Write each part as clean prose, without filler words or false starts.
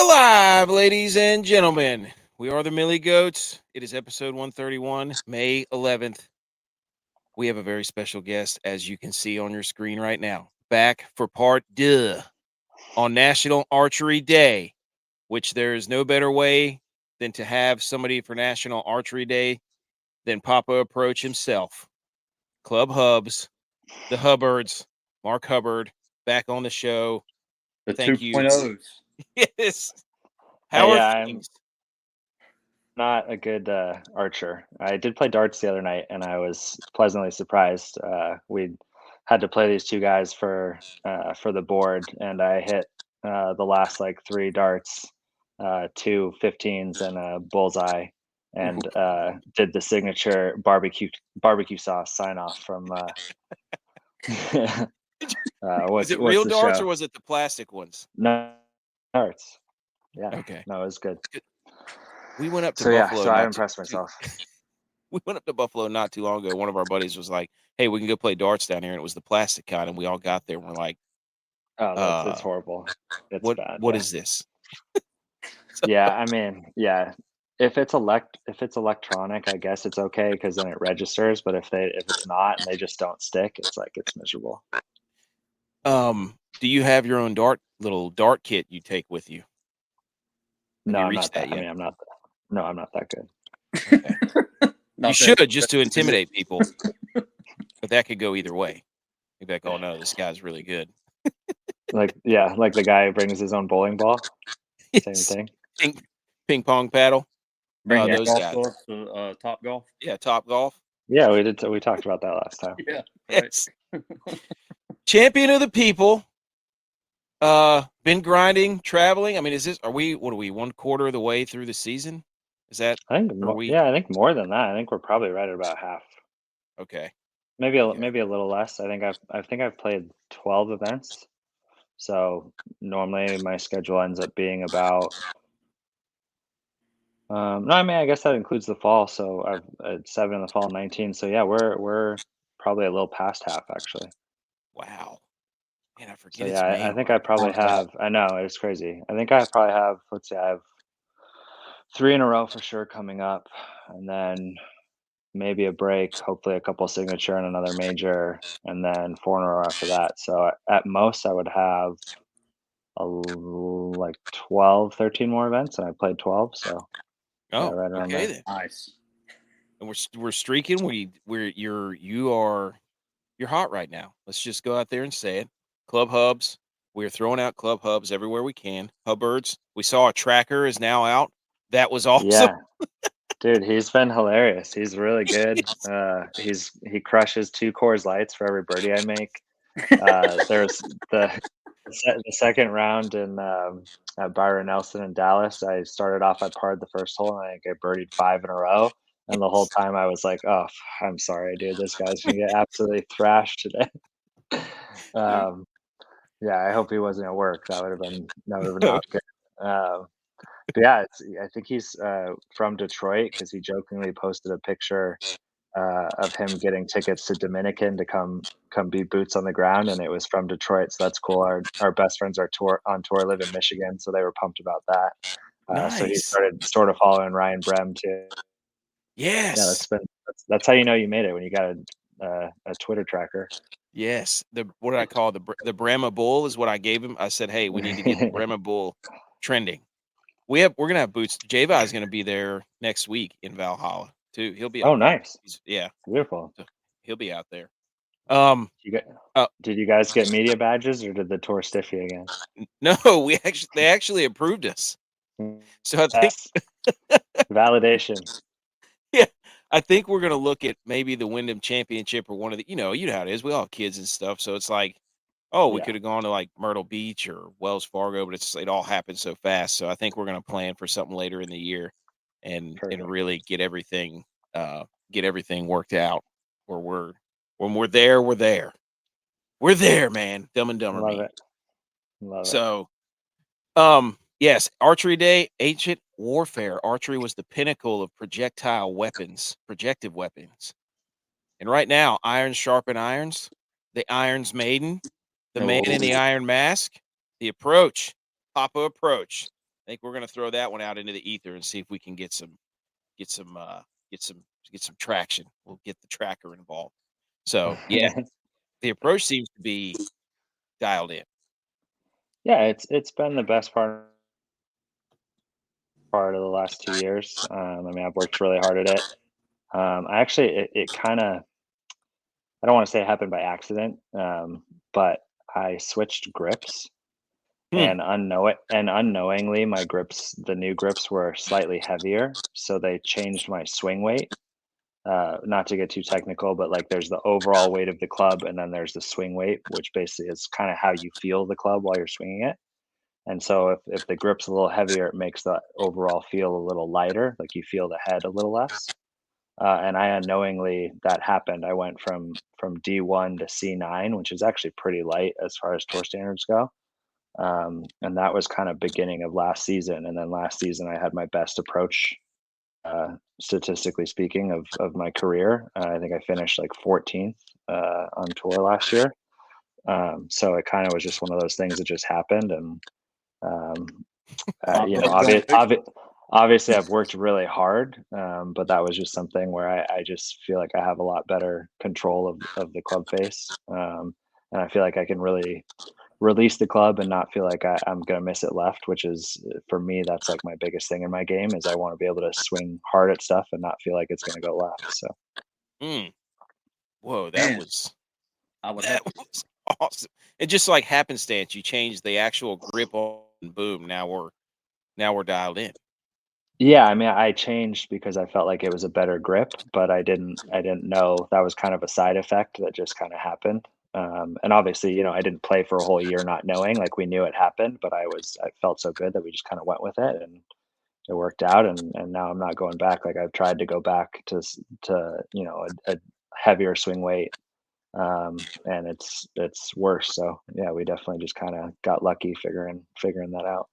are live, ladies and gentlemen. We are the Millie Goats. It is episode 131, May 11th. We have a very special guest, as you can see on your screen right now. Back for part 2 on National Archery Day, which there is no better way than to have somebody for National Archery Day than Papa Approach himself. Club Hubs, the Hubbards, Mark Hubbard, back on the show. The Thank you. 2.0s. Yes. How are I'm things? not a good archer. I did play darts the other night, and I was pleasantly surprised. We had to play these two guys for the board, and I hit the last like 3 darts, 2 15s, and a bullseye, and did the signature barbecue sauce sign off from. Was it real darts or was it the plastic ones? No, darts. Yeah. Okay. No, it was good. We went up to So Buffalo. so I impressed myself. We went up to Buffalo not too long ago. One of our buddies was like, "Hey, we can go play darts down here," and it was the plastic kind. And we all got there and we're like, "Oh, that's horrible. It's bad. What is this?" Yeah, I mean, yeah. If it's electronic, I guess it's okay because then it registers. But if it's not and they just don't stick, it's miserable. Do you have your own little dart kit you take with you? No, I'm not that. I'm not. No, I'm not that good. Okay. You should, just to intimidate people, but that could go either way. You'd be like, "Oh no, this guy's really good." like the guy who brings his own bowling ball. Yes. Same thing. Ping pong paddle. Bring those guys. To Top Golf. Yeah, Top Golf. Yeah, we did. We talked about that last time. Yeah. Yes. Champion of the people. Been grinding, traveling. I mean, are we 1/4 of the way through the season? Is that? I think I think more than that. I think we're probably right at about half. Okay. Maybe a little less. I think I've played 12 events. So normally my schedule ends up being about no, I mean I guess that includes the fall. So I've 7 in the fall, 19. So yeah, we're probably a little past half actually. Wow. Man, I forget. So yeah, I think I probably have. I know it's crazy. I think I probably have. Let's see, I have 3 in a row for sure coming up, and then maybe a break. Hopefully, a couple signature and another major, and then 4 in a row after that. So at most, I would have like 12, 13 more events, and I played 12. So yeah, right around okay there. Then. Nice. And we're streaking. You're hot right now. Let's just go out there and say it. Club Hubs. We're throwing out Club Hubs everywhere we can. Hubbards. We saw a tracker is now out. That was awesome. Yeah. Dude, he's been hilarious. He's really good. He crushes 2 Coors Lights for every birdie I make. There's the second round in at Byron Nelson in Dallas. I started off, I parred the first hole, and I think I birdied 5 in a row. And the whole time I was like, "Oh, I'm sorry, dude. This guy's gonna get absolutely thrashed today." Yeah, I hope he wasn't at work. That would have been not good. But yeah, I think he's from Detroit because he jokingly posted a picture of him getting tickets to Dominican to come beat boots on the ground, and it was from Detroit. So that's cool. Our best friends are on tour live in Michigan, so they were pumped about that. Nice. So he started sort of following Ryan Brem too. Yes. Yeah, that's how you know you made it, when you got a Twitter tracker. Yes. What did I call the Brahma Bull is what I gave him. I said, "Hey, we need to get the Brahma Bull trending." We're gonna have boots. J-Vi is gonna be there next week in Valhalla too. He'll be. Oh, nice. Yeah, beautiful. So he'll be out there. Did you guys get media badges, or did the tour stiff you again? No, they actually approved us. So I think validation. Yeah, I think we're gonna look at maybe the Wyndham Championship or one of the. You know how it is. We all have kids and stuff, so it's like, we could have gone to like Myrtle Beach or Wells Fargo, but it all happened so fast. So I think we're gonna plan for something later in the year, and really get everything worked out. Where when we're there, we're there, man. Dumb and Dumber. Love it. So, yes, Archery Day, ancient warfare. Archery was the pinnacle of projective weapons. And right now, irons sharpen irons. The Iron's Maiden, the man in the iron mask, the approach, Papa Approach. I think we're going to throw that one out into the ether and see if we can get some traction. We'll get the tracker involved. So yeah, the approach seems to be dialed in. Yeah, it's been the best part of the last 2 years. I mean, I've worked really hard at it. I actually it kind of, I don't want to say it happened by accident, but I switched grips Hmm. and unknowingly the new grips were slightly heavier, so they changed my swing weight. Not to get too technical, but like there's the overall weight of the club and then there's the swing weight, which basically is kind of how you feel the club while you're swinging it. And so if the grip's a little heavier, it makes the overall feel a little lighter, like you feel the head a little less. And I unknowingly, that happened. I went from D1 to C9, which is actually pretty light as far as tour standards go. And that was kind of beginning of last season. And then last season, I had my best approach, statistically speaking, of my career. I think I finished like 14th on tour last year. So it kind of was just one of those things that just happened. And um, you know, obviously I've worked really hard, but that was just something where I just feel like I have a lot better control of the club face, and I feel like I can really release the club and not feel like I'm gonna miss it left, which is for me that's like my biggest thing in my game is I want to be able to swing hard at stuff and not feel like it's gonna go left. So Mm. Whoa, Man, I would that have was awesome. And just like happenstance, you change the actual grip on, and boom, now we're dialed in. yeah, I mean, I changed because I felt like it was a better grip, but I didn't know that was kind of a side effect that just kind of happened. And obviously, you know, I didn't play for a whole year not knowing, like we knew it happened, but I felt so good that we just kind of went with it and it worked out. And now I'm not going back. Like I've tried to go back to, you know, a heavier swing weight. And it's worse. So yeah, we definitely just kind of got lucky figuring that out.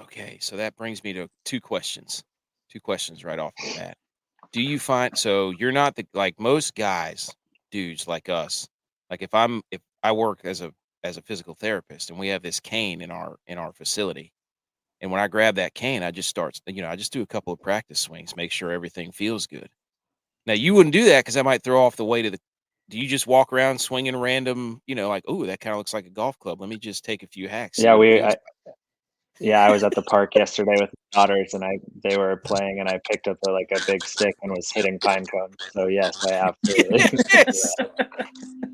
Okay, so that brings me to two questions. Two questions right off the bat. Do you find so you're not the like most guys, dudes like us, like if I work as a physical therapist and we have this cane in our facility, and when I grab that cane, I just start, I just do a couple of practice swings, make sure everything feels good. Now you wouldn't do that because I might throw off the weight of the. Do you just walk around swinging random, like, oh, that kind of looks like a golf club. Let me just take a few hacks, see Yeah, what it feels. yeah, I was at the park yesterday with my daughters, and they were playing, and I picked up a big stick and was hitting pine cones. So yes, I absolutely. Yes.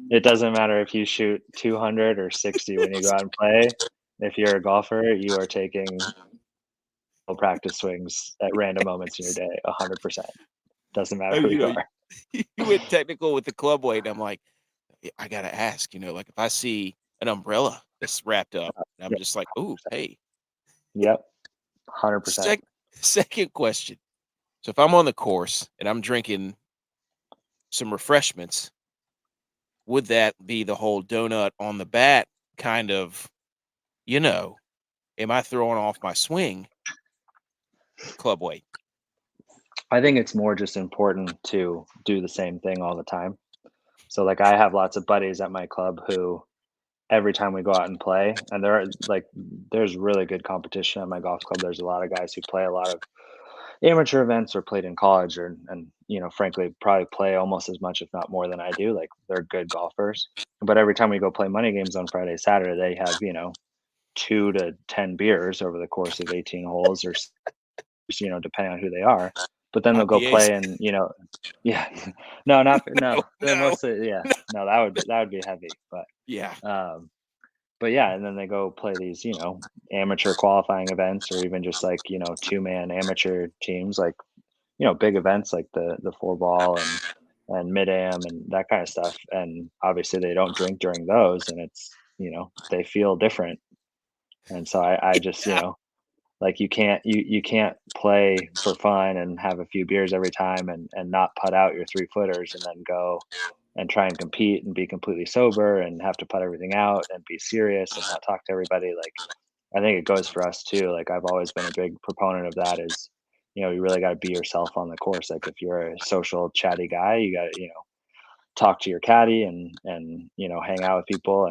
It doesn't matter if you shoot 200 or 60 when you go out and play. If you're a golfer, you are taking practice swings at random moments in your day, 100%. Doesn't matter Oh, who you are. you went technical with the club weight. And I'm like, "Yeah, I gotta ask, like if I see an umbrella that's wrapped up, and I'm Yep, just like, oh, hey. yep, 100%. Sec- Second question. So if I'm on the course and I'm drinking some refreshments, would that be the whole donut on the bat kind of, you know, am I throwing off my swing club weight? I think it's more just important to do the same thing all the time. So, like, I have lots of buddies at my club who every time we go out and play, and there's really good competition at my golf club. There's a lot of guys who play a lot of amateur events or played in college and frankly probably play almost as much if not more than I do. Like they're good golfers. But every time we go play money games on Friday, Saturday, they have, 2 to 10 beers over the course of 18 holes or depending on who they are. But then they'll go IPAs. play and, yeah. No, not no. They're No. mostly yeah. No, that would be heavy. Yeah. But yeah, and then they go play these, amateur qualifying events or even just like, 2-man amateur teams, like, big events like the four ball and mid am and that kind of stuff. And obviously they don't drink during those and it's, they feel different. And so I just, Yeah. like you can't play for fun and have a few beers every time and not putt out your 3-footers and then go and try and compete and be completely sober and have to put everything out and be serious and not talk to everybody. Like I think it goes for us too. Like I've always been a big proponent of that is, you really got to be yourself on the course. Like if you're a social chatty guy, you got to, talk to your caddy and hang out with people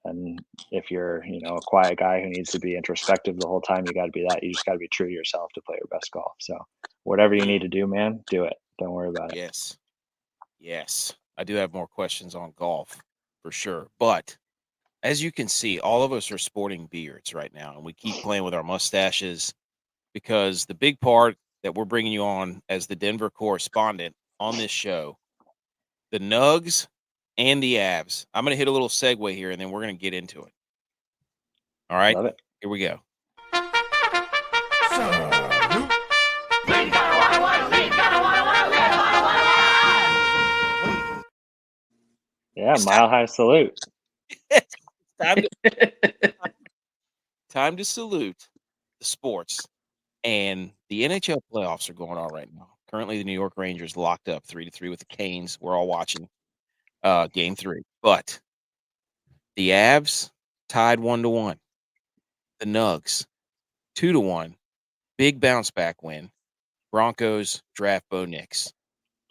And if you're, a quiet guy who needs to be introspective the whole time, you got to be that. You just got to be true to yourself to play your best golf. So whatever you need to do, man, do it. Don't worry about it. Yes. I do have more questions on golf for sure. But as you can see, all of us are sporting beards right now, and we keep playing with our mustaches because the big part that we're bringing you on as the Denver correspondent on this show, the Nugs and the Avs. I'm going to hit a little segue here, and then we're going to get into it. All right? Love it. Here we go. Yeah, Mile High salute. Time to salute the sports. And the NHL playoffs are going on right now. Currently, the New York Rangers locked up 3-3 with the Canes. We're all watching Game 3. But the Avs tied 1-1. The Nugs 2-1. Big bounce back win. Broncos draft Bo Nix.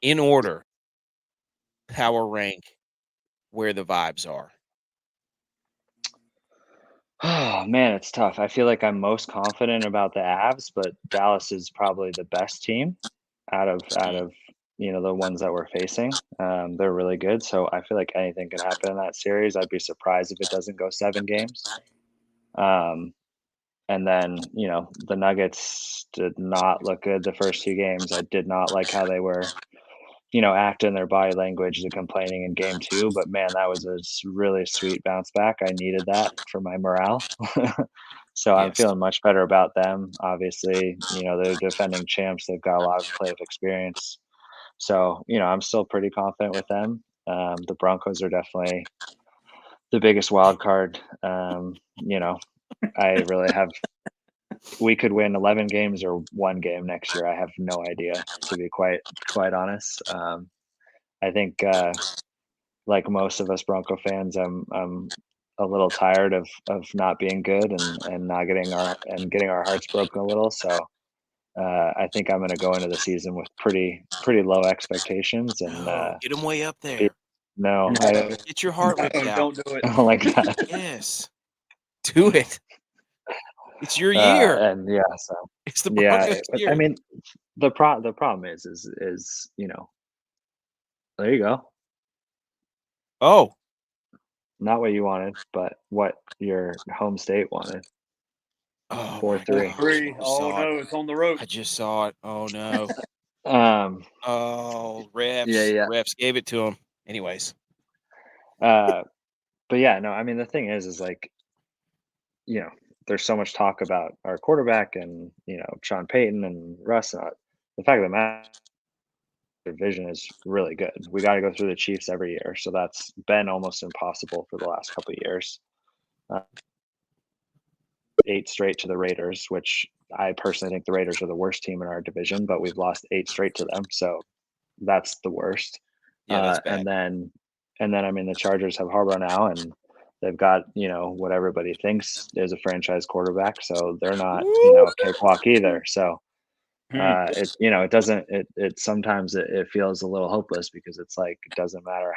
In order, power rank where the vibes are. Oh man, it's tough. I feel like I'm most confident about the Avs, but Dallas is probably the best team out of the ones that we're facing. They're really good, so I feel like anything could happen in that series. I'd be surprised if it doesn't go 7 games. And then the Nuggets did not look good the first 2 games. I did not like how they were acting, their body language, the complaining in game 2, but man, that was a really sweet bounce back. I needed that for my morale. So I'm Yes. feeling much better about them. Obviously, they're defending champs. They've got a lot of playoff experience. So, I'm still pretty confident with them. The Broncos are definitely the biggest wild card. I really have we could win 11 games or 1 game next year. I have no idea, to be quite honest. I think, like most of us Bronco fans, I'm a little tired of not being good and not getting our hearts broken a little. So I think I'm going to go into the season with pretty low expectations and Get them way up there. Get your heart ripped out. Don't do it. I don't like that. Yes. Do it. It's your year. And yeah, so It's the Broncos year. I mean, the problem is there you go. Oh, Not what you wanted, but what your home state wanted. oh, 4-3. 3. Oh no, it's on the road. I just saw it. Oh no. Oh, refs. Yeah. Refs gave it to him. Anyways. But yeah, no, I mean the thing is like, there's so much talk about our quarterback and Sean Payton and Russ. The fact of the matter, division is really good. We got to go through the Chiefs every year, so that's been almost impossible for the last couple of years. 8 straight to the Raiders, which I personally think the Raiders are the worst team in our division, but we've lost 8 straight to them, so that's the worst. Yeah, that's bad. And then I mean the Chargers have Hubbard now, and they've got what everybody thinks is a franchise quarterback, so they're not a cakewalk either. So it doesn't it sometimes it feels a little hopeless because it's like it doesn't matter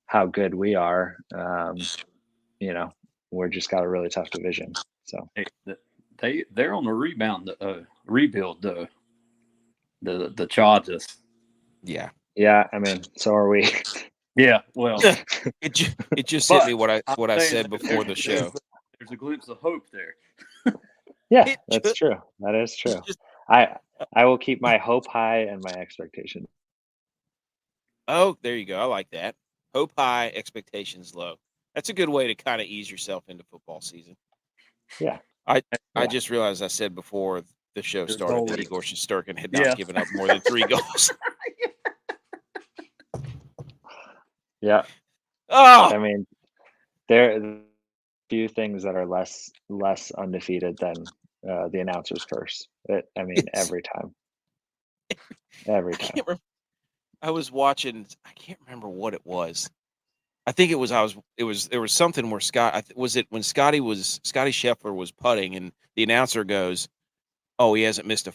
how good we are, we're just got a really tough division. So they're on the rebuild the Chargers. Yeah. Yeah, I mean, so are we. Yeah, well, it just hit me what I said before the show. There's a glimpse of hope there. Yeah, that's true. That is true. I will keep my hope high and my expectation. Oh, there you go. I like that. Hope high, expectations low. That's a good way to kind of ease yourself into football season. Yeah. I just realized I said before the show started that Igor Shesterkin had not given up more than 3 goals. Yeah. Oh, I mean, there are a few things that are less undefeated than the announcer's curse. Every time. Every time. I was watching. I can't remember what it was. I think it was. There was something where was it when Scotty Scheffler was putting, and the announcer goes, "Oh, he hasn't missed a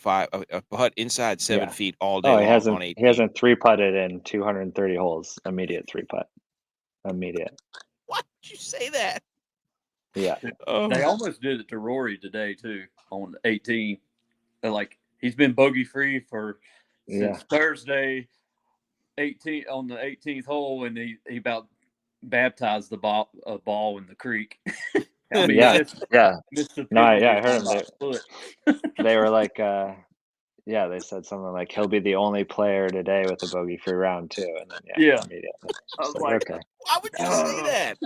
putt inside 7 feet all day long on 18." He hasn't 3-putted in 230 holes. Immediate 3-putt. Immediate. Why would you say that? Yeah. They almost did it to Rory today too on 18. They're like, he's been bogey free since Thursday, 18 on the 18th hole, and he about baptized the ball in the creek. I mean, missed the No, penalty I heard him. by a foot. They were like, they said something like he'll be the only player today with a bogey-free round too, and then immediately. I was like, okay. Why would you say that?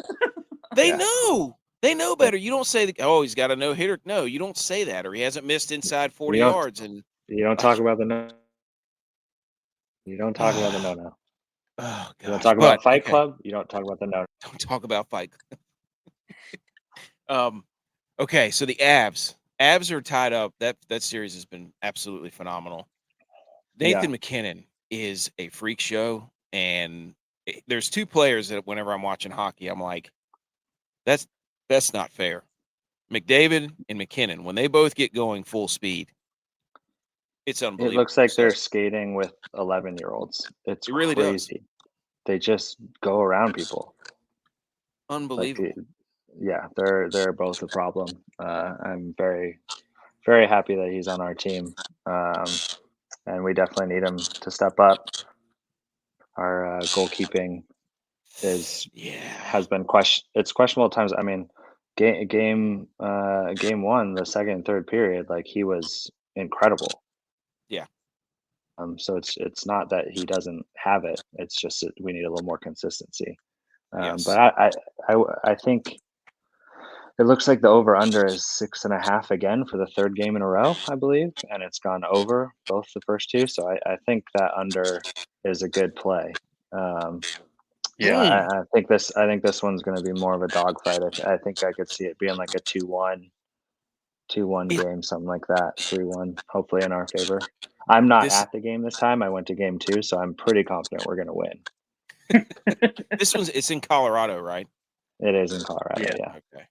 They know. They know better. You don't say, he's got a no-hitter. No, you don't say that, or he hasn't missed inside 40 yards. And you don't talk about the no. You don't talk about the no-no. Oh, you don't talk about Fight Club. You don't talk about the no. Don't talk about Fight Club. Okay, so the Avs are tied up. That series has been absolutely phenomenal. Nathan McKinnon is a freak show, and there's two players that whenever I'm watching hockey, I'm like, that's not fair. McDavid and McKinnon, when they both get going full speed, it's unbelievable. It looks like they're skating with 11-year-olds. It really crazy. Does. They just go around people. Unbelievable. They're both a problem. I'm very, very happy that he's on our team, and we definitely need him to step up. Our goalkeeping has been it's questionable at times. I mean, game one, the second and third period, like he was incredible. Yeah. So it's not that he doesn't have it. It's just that we need a little more consistency. But I think it looks like the over-under is 6.5 again for the third game in a row, I believe, and it's gone over both the first two. So I think that under is a good play. I think this one's going to be more of a dogfight. I think I could see it being like a 2-1 game, something like that, 3-1, hopefully in our favor. I'm not at the game this time. I went to game 2, so I'm pretty confident we're going to win. It's in Colorado, right? It is in Colorado, yeah. Okay.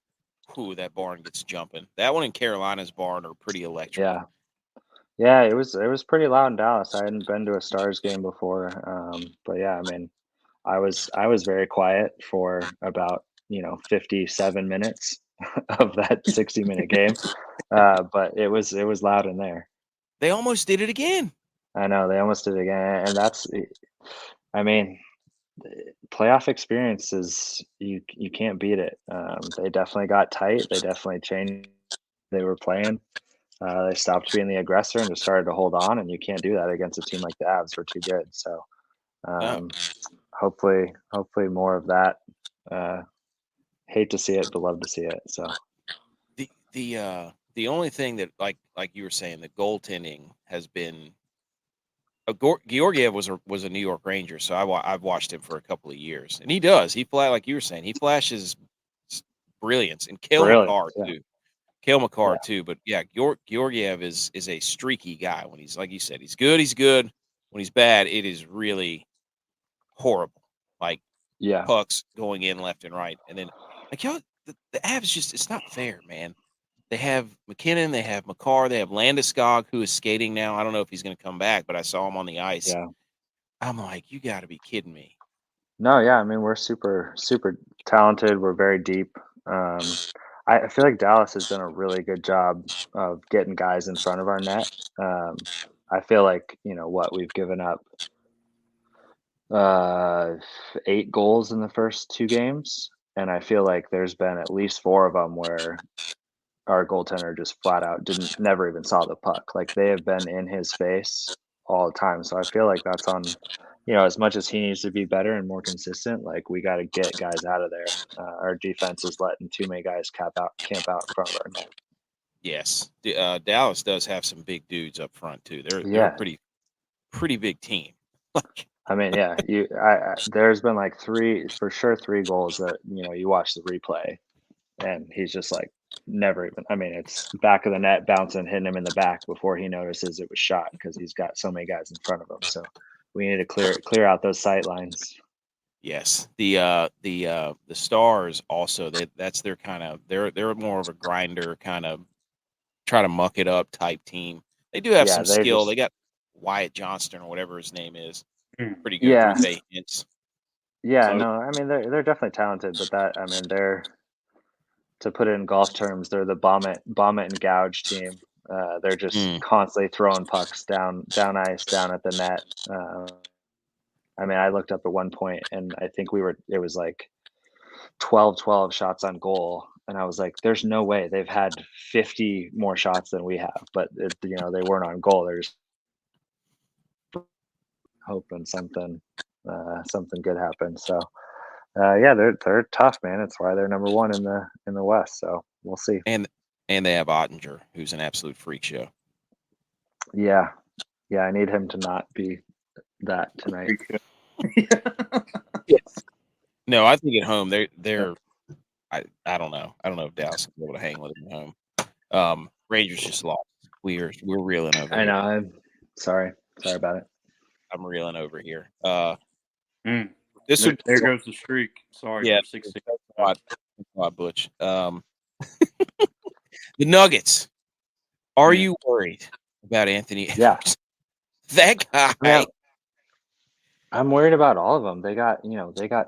Ooh, that barn gets jumping. That one in Carolina's barn are pretty electric. Yeah, it was pretty loud in Dallas. I hadn't been to a Stars game before, but I mean, I was very quiet for about 57 minutes of that 60-minute game, but it was loud in there. They almost did it again. I know they almost did it again, and I mean, playoff experience is you can't beat it. They definitely got tight. They definitely changed. They were playing. They stopped being the aggressor and just started to hold on, and you can't do that against a team like the Avs. We're too good. So hopefully more of that. Hate to see it, but love to see it. So the only thing that like you were saying, the goaltending has been. Georgiev was a New York Ranger, so I've watched him for a couple of years, and he like you were saying, he flashes brilliance, and Cale Makar too. Cale Makar too, but Georgiev is a streaky guy. When he's, like you said, he's good. When he's bad, it is really horrible. Like pucks going in left and right, and then like the Avs it's not fair, man. They have McKinnon, they have Makar, they have Landeskog, who is skating now. I don't know if he's going to come back, but I saw him on the ice. Yeah. I'm like, you got to be kidding me. No, yeah. I mean, we're super, super talented. We're very deep. I feel like Dallas has done a really good job of getting guys in front of our net. I feel like, we've given up 8 goals in the first 2 games. And I feel like there's been at least 4 of them where our goaltender just flat out never even saw the puck. Like they have been in his face all the time. So I feel like that's on, as much as he needs to be better and more consistent, like we got to get guys out of there. Our defense is letting too many guys camp out in front of our net. Yes. Dallas does have some big dudes up front too. They're a pretty big team. I mean, yeah, there's been like 3 goals that, you watch the replay and he's just like, never even. I mean, it's back of the net bouncing, hitting him in the back before he notices it was shot because he's got so many guys in front of him. So we need to clear out those sight lines. Yes, the Stars also. That's their kind of. They're more of a grinder kind of, try to muck it up type team. They do have some skill. They got Wyatt Johnston or whatever his name is. Pretty good. Yeah. Yeah, So- no, I mean they're definitely talented, but they're, to put it in golf terms, they're the bomb it and gouge team. They're just constantly throwing pucks down ice, down at the net. I looked up at one point and I think it was like 12 shots on goal. And I was like, there's no way they've had 50 more shots than we have, but they weren't on goal. They're just hoping something good happens. So yeah, they're tough, man. It's why they're number one in the West. So we'll see. And they have Ottinger, who's an absolute freak show. Yeah. I need him to not be that tonight. No, I think at home they're. I don't know. I don't know if Dallas will be able to hang with them at home. Rangers just lost. We're reeling over. I know. I'm sorry about it. I'm reeling over here. There goes the streak. Sorry. Yeah. 16. Butch. The Nuggets. Are you worried about Anthony Edwards? Yeah. That guy. Yeah. I'm worried about all of them. They got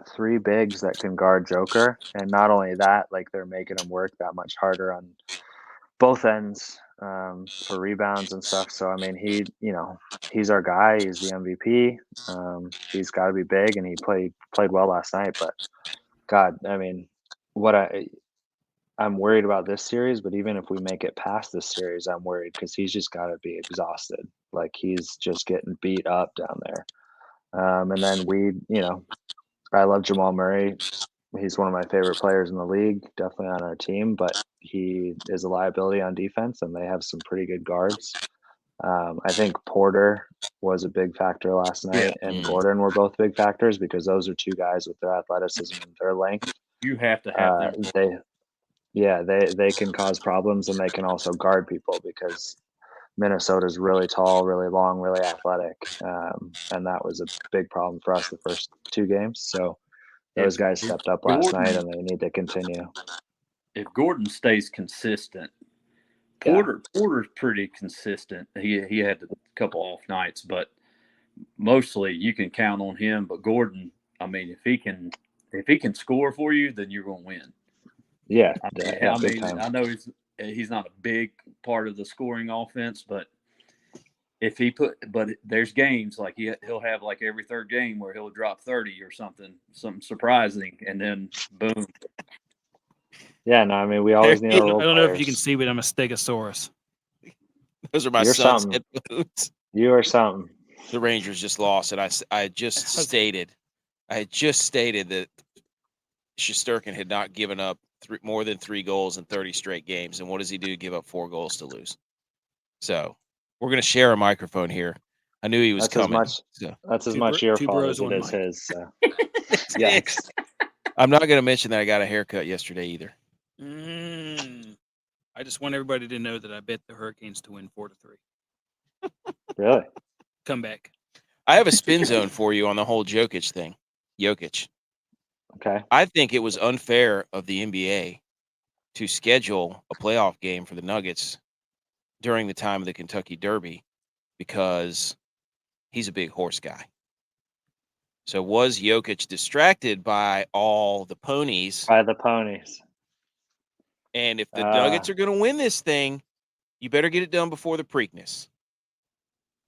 3 bigs that can guard Joker, and not only that, like they're making him work that much harder on both ends for rebounds and stuff. So he's our guy. He's the MVP. He's got to be big, and he played well last night. But God, I'm worried about this series. But even if we make it past this series, I'm worried because he's just got to be exhausted. Like he's just getting beat up down there. And then I love Jamal Murray. He's one of my favorite players in the league, definitely on our team, but he is a liability on defense, and they have some pretty good guards. I think Porter was a big factor last night, and Gordon were both big factors because those are 2 guys with their athleticism and their length. You have to have them. They can cause problems, and they can also guard people because Minnesota's really tall, really long, really athletic, and that was a big problem for us the first 2 games. So those guys stepped up last night, and they need to continue. If Gordon stays consistent, Porter's pretty consistent. He had a couple off nights, but mostly you can count on him. But Gordon, if he can score for you, then you're going to win. Yeah, I know he's not a big part of the scoring offense, but there's games like he'll have like every third game where he'll drop 30 or something surprising, and then boom. Yeah, no, we always need. I don't know if you can see, but I'm a Stegosaurus. Those are my son's headphones. You are something. The Rangers just lost, and I had just stated that Shesterkin had not given up more than 3 goals in 30 straight games. And what does he do? Give up 4 goals to lose. So we're going to share a microphone here. I knew he was coming. That's as much your fault as it is his. So. Yikes. I'm not going to mention that I got a haircut yesterday either. I just want everybody to know that I bet the Hurricanes to win 4-3. Really? Come back. I have a spin zone for you on the whole Jokic thing. Jokic. Okay. I think it was unfair of the NBA to schedule a playoff game for the Nuggets during the time of the Kentucky Derby because he's a big horse guy. So was Jokic distracted by all the ponies? By the ponies. And if the Nuggets are going to win this thing, you better get it done before the Preakness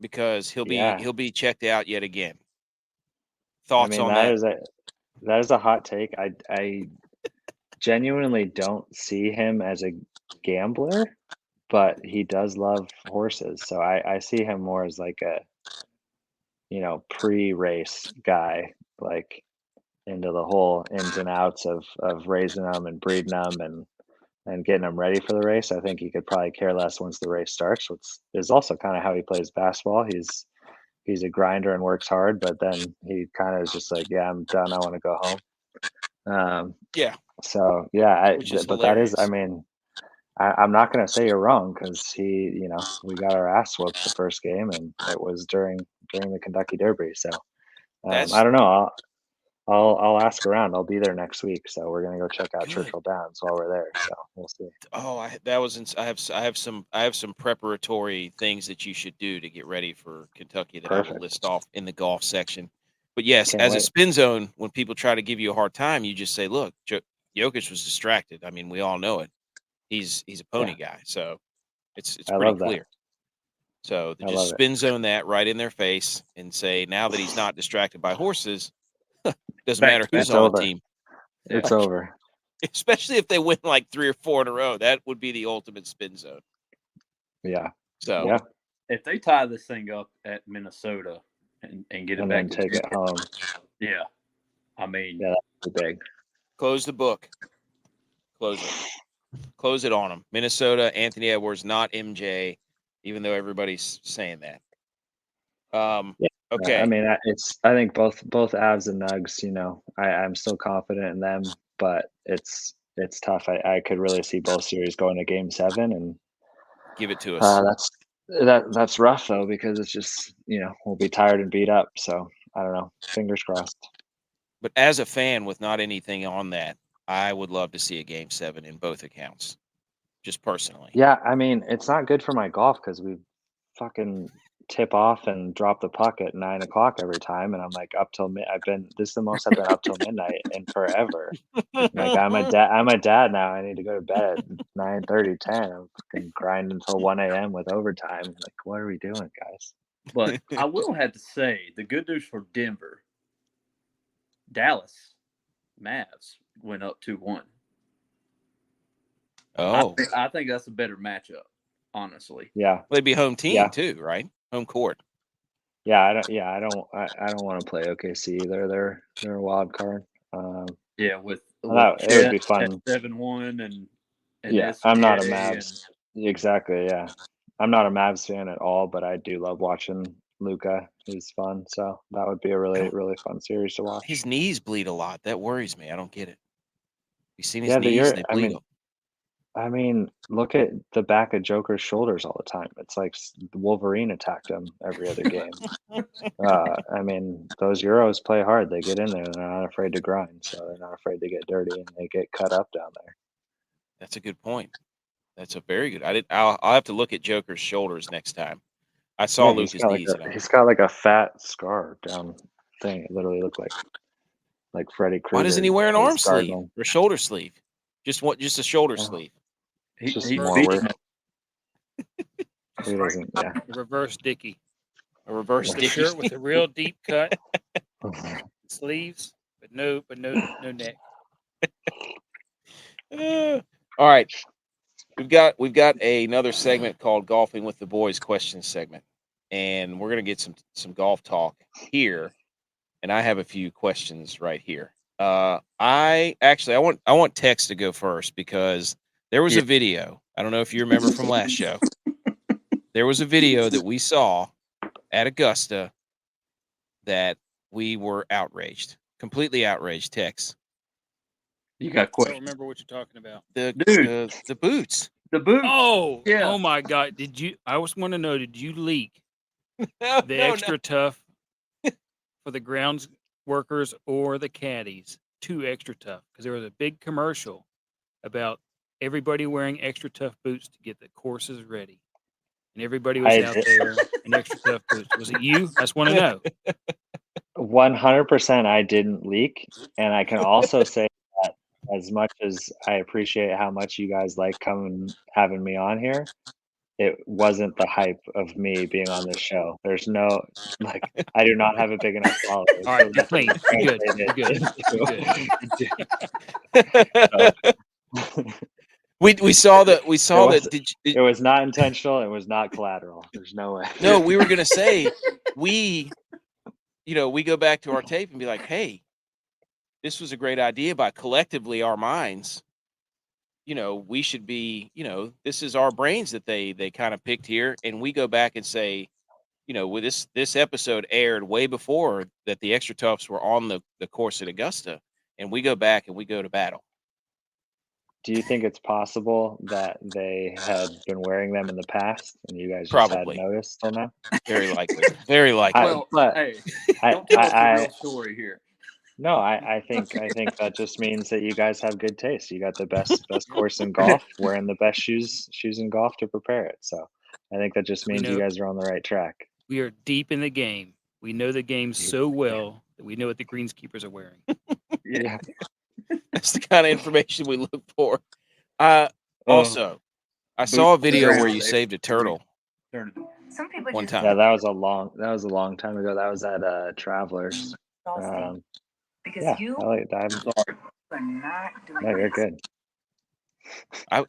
because he'll be checked out yet again. Thoughts on that? That is a hot take. I genuinely don't see him as a gambler, but he does love horses. So I see him more as like a, pre-race guy, like into the whole ins and outs of raising them and breeding them and getting them ready for the race. I think he could probably care less once the race starts, which is also kind of how he plays basketball. He's a grinder and works hard, but then he kind of is just like, yeah, I'm done. I want to go home. Yeah. So yeah, but that is, hilarious. I'm not going to say you're wrong because we got our ass whooped the first game, and it was during the Kentucky Derby. So I don't know. I'll ask around. I'll be there next week, so we're gonna go check out Churchill Downs while we're there. So we'll see. Oh, I have some preparatory things that you should do to get ready for Kentucky that I will list off in the golf section. But yes, Can't as a wait. spin zone, when people try to give you a hard time, you just say, "Look, Jokic was distracted." I mean, we all know it. He's a pony guy, so it's I pretty love that. clear. So I just love it. spin zone that right in their face and say, now that he's not distracted by horses, doesn't Back matter to who's back. on It's the over. team. It's Like, over. especially if they win like 3 or 4 in a row, that would be the ultimate spin zone. Yeah. So Yeah. If they tie this thing up at Minnesota and get it And back then take it home. yeah. I mean, Yeah, that's big. close the book. Close it. Close it on them. Minnesota, Anthony Edwards, not MJ, even though everybody's saying that. Yeah. Okay. I mean, I think both Avs and Nugs, you know, I'm still confident in them, but it's tough. I could really see both series going to Game 7, and Give it to us. that's rough though, because it's just, you know, we'll be tired and beat up. So I don't know. Fingers crossed. But as a fan with not anything on that, I would love to see a Game 7 in both accounts, just personally. Yeah, I mean, it's not good for my golf because we fucking tip off and drop the puck at 9 o'clock every time, and I'm like up till this is the most I've been up till midnight in forever. Like I'm a dad now. I need to go to bed at 9:30, 10. I'm fucking grinding until 1 a.m. with overtime. Like, what are we doing, guys? but I will have to say the good news for Denver, Dallas Mavs went up 2-1. Oh, I think that's a better matchup, honestly. Yeah, they'd be home team Yeah. too, right? Home court. yeah. I don't want to play OKC either. They're a wild card. Yeah, with it would be fun. 7-1 and Yeah, I'm not a SGA Mavs. Exactly. Yeah, I'm not a Mavs fan at all, but I do love watching Luka. He's fun, so that would be a really fun series to watch. His knees bleed a lot. That worries me. I don't get it. You seen his Yeah, knees? They bleed. I mean, look at the back of Joker's shoulders all the time. It's like Wolverine attacked him every other game. I mean, those Euros play hard. They get in there. They're not afraid to grind, so they're not afraid to get dirty, and they get cut up down there. That's a good point. That's a very good. I'll have to look at Joker's shoulders next time. I saw Yeah, Lucas knees. he's got like a fat scar down thing. It literally looked like Freddy Krueger. Why doesn't he wear an arm sleeve Cardinal. or shoulder sleeve? Just a shoulder sleeve. He's Just beating more them. He doesn't. Yeah. The reverse Dickie. A reverse With a Dickie. shirt with a real deep cut, sleeves, but no neck. All right. We've got another segment called Golfing with the Boys question segment. And we're gonna get some golf talk here. And I have a few questions right here. I want Tex to go first because there was a video. I don't know if you remember from last show. There was a video that we saw at Augusta that we were outraged, completely outraged. Tex, You got I don't questions. remember what you're talking about. the boots. The boot. Oh, Yeah. Oh my God! I just want to know, did you leak No, the no, extra tough for the grounds workers or the caddies? 2 extra tough, because there was a big commercial about everybody wearing extra tough boots to get the courses ready, and everybody was out there in extra tough boots. Was it you? I just want to know. 100%, I didn't leak, and I can also say that as much as I appreciate how much you guys like having me on here, it wasn't the hype of me being on this show. There's no I do not have a big enough following. All right, you're clean. You're good. We saw that. It was not intentional. It was not collateral. There's no way. No, we were gonna say we go back to our tape and be like, hey, this was a great idea by collectively our minds. We should be, this is our brains that they kind of picked here. And we go back and say, with this episode aired way before that the extra toughs were on the course at Augusta. And we go back and we go to battle. Do you think it's possible that they had been wearing them in the past and you guys just Probably. hadn't noticed till now? Very likely. Very likely. Well, but hey, don't tell us the real story here. No, I think that just means that you guys have good taste. You got the best course in golf, wearing the best shoes in golf to prepare it. So I think that just means you guys are on the right track. We are deep in the game. We know the game so well that we know what the greenskeepers are wearing. Yeah. That's the kind of information we look for. Oh, Also, I saw a boots video where around you every saved a turtle tournament. Some people one just time. Yeah, that was a long time ago. That was at Travelers. exhausting because Yeah, you I'm sorry. are not doing no, you're this. good.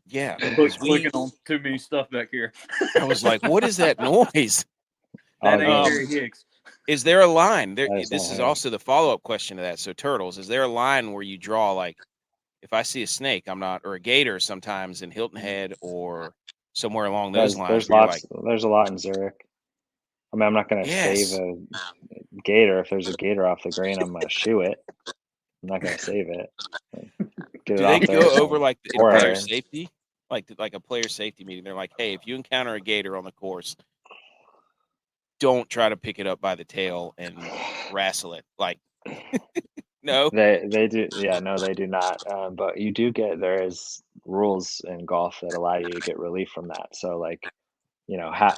Yeah, Look, 'cause clicking on too many stuff back here. I was like, what is that noise? Oh, That ain't no, Jerry Hicks. Is there a line? There, that is this not is him. also the follow-up question to that. So turtles, is there a line where you draw, like, if I see a snake, I'm not, or a gator sometimes in Hilton Head or somewhere along those lines There's where you're lots. like, There's a lot in Zurich. I mean, I'm not gonna save yes, a gator. If there's a gator off the green, I'm gonna shoe it. I'm not gonna save it. Get do it they off there. go so over like in four player irons. safety? Like a player safety meeting, they're like, hey, if you encounter a gator on the course, don't try to pick it up by the tail and wrestle it. Like, no, They do. Yeah, no, they do not. But you do get there is rules in golf that allow you to get relief from that. So like,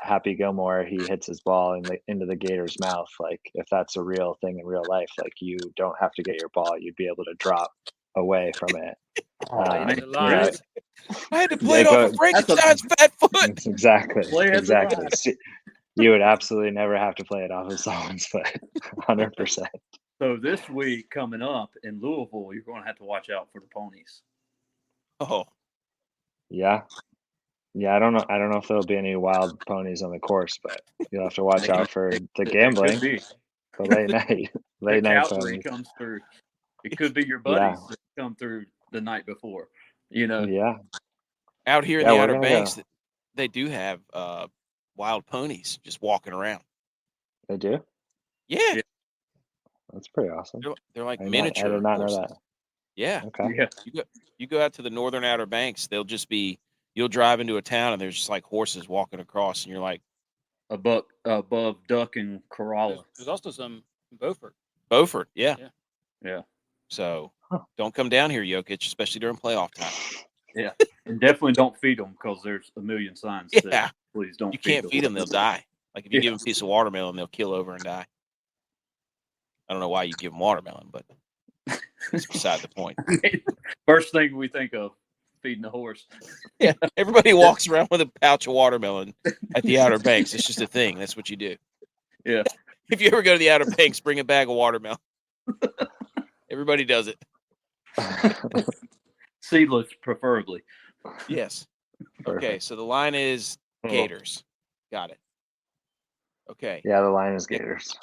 Happy Gilmore, he hits his ball into the gator's mouth. Like if that's a real thing in real life, like you don't have to get your ball. You'd be able to drop away from it. There's a You line. know, I had to play it Yeah, off of Frankenstein's fat foot. exactly. Play as a Exactly. line. You would absolutely never have to play it off of someone's foot. 100%. So this week coming up in Louisville, you're going to have to watch out for the ponies. Oh, Yeah. Yeah, I don't know if there'll be any wild ponies on the course, but you'll have to watch out for the It gambling, could be. the late night The ponies. cavalry comes through. It could be your Yeah. buddies that come through the night before. You know, Yeah. out here in Yeah, the we're Outer gonna Banks, go. they do have wild ponies just walking around. They do? Yeah, Yeah. That's pretty awesome. they're like I did miniature not know horses. that. Yeah, Okay. yeah. you go out to the northern Outer Banks, they'll just be. You'll drive into a town and there's just like horses walking across, and you're like, Above Duck and Corolla. There's also some in Beaufort. Beaufort, yeah. Yeah. So Huh. don't come down here, Jokic, especially during playoff time. Yeah. And definitely don't feed them because there's a million signs. Yeah. That please don't You can't feed them; they'll die. Like if you give them a piece of watermelon, they'll kill over and die. I don't know why you give them watermelon, but it's beside the point. First thing we think of, feeding the horse. Yeah, everybody walks around with a pouch of watermelon at the Outer Banks. It's just a thing. That's what you do. Yeah. If you ever go to the Outer Banks, bring a bag of watermelon. Everybody does it. Seedless, preferably. Yes. Perfect. Okay, so the line is Gators. Got it. Okay. Yeah, the line is gators.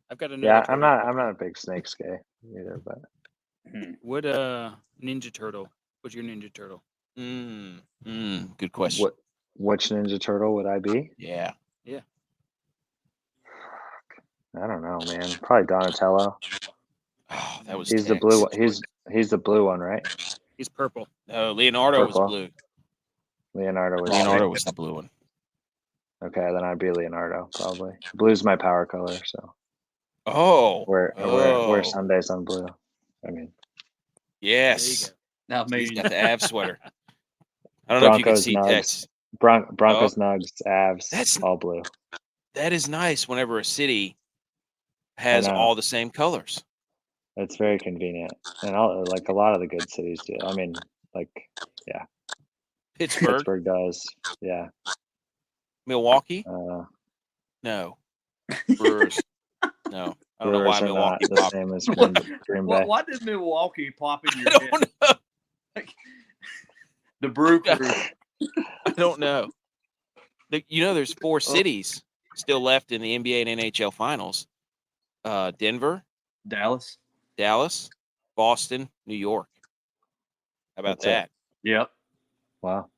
I've got another. Yeah, turtle I'm not question. a big snakes guy either, but What Ninja Turtle? What's your Ninja Turtle? Good question. which Ninja Turtle would I be? Yeah. I don't know, man. Probably Donatello. Oh, that was He's the Tex. blue one. He's the blue one, right? He's purple. No, Leonardo was Purple. blue. Leonardo was Leonardo was the blue one. Okay, then I'd be Leonardo probably. Blue's my power color, so Oh. wear Sundays on blue. I mean, Yes. Now He's maybe got the Av sweater. I don't know if you can Broncos, see Nugs. Tex. Broncos, Nugs, Avs, That's- all blue. That is nice whenever a city has know. all the same colors. It's very convenient, and like a lot of the good cities do. I mean, like Pittsburgh, Pittsburgh does. Yeah. Milwaukee. Uh, No. Brewers. No. I don't know why Brewers are Milwaukee not the popped. same as Green Bay. why did Milwaukee pop in I your don't head? know. The Brew Crew. I don't know. There's 4 cities still left in the NBA and NHL finals. Denver, Dallas. Dallas, Boston, New York. How about That's it. that? Yep. Wow.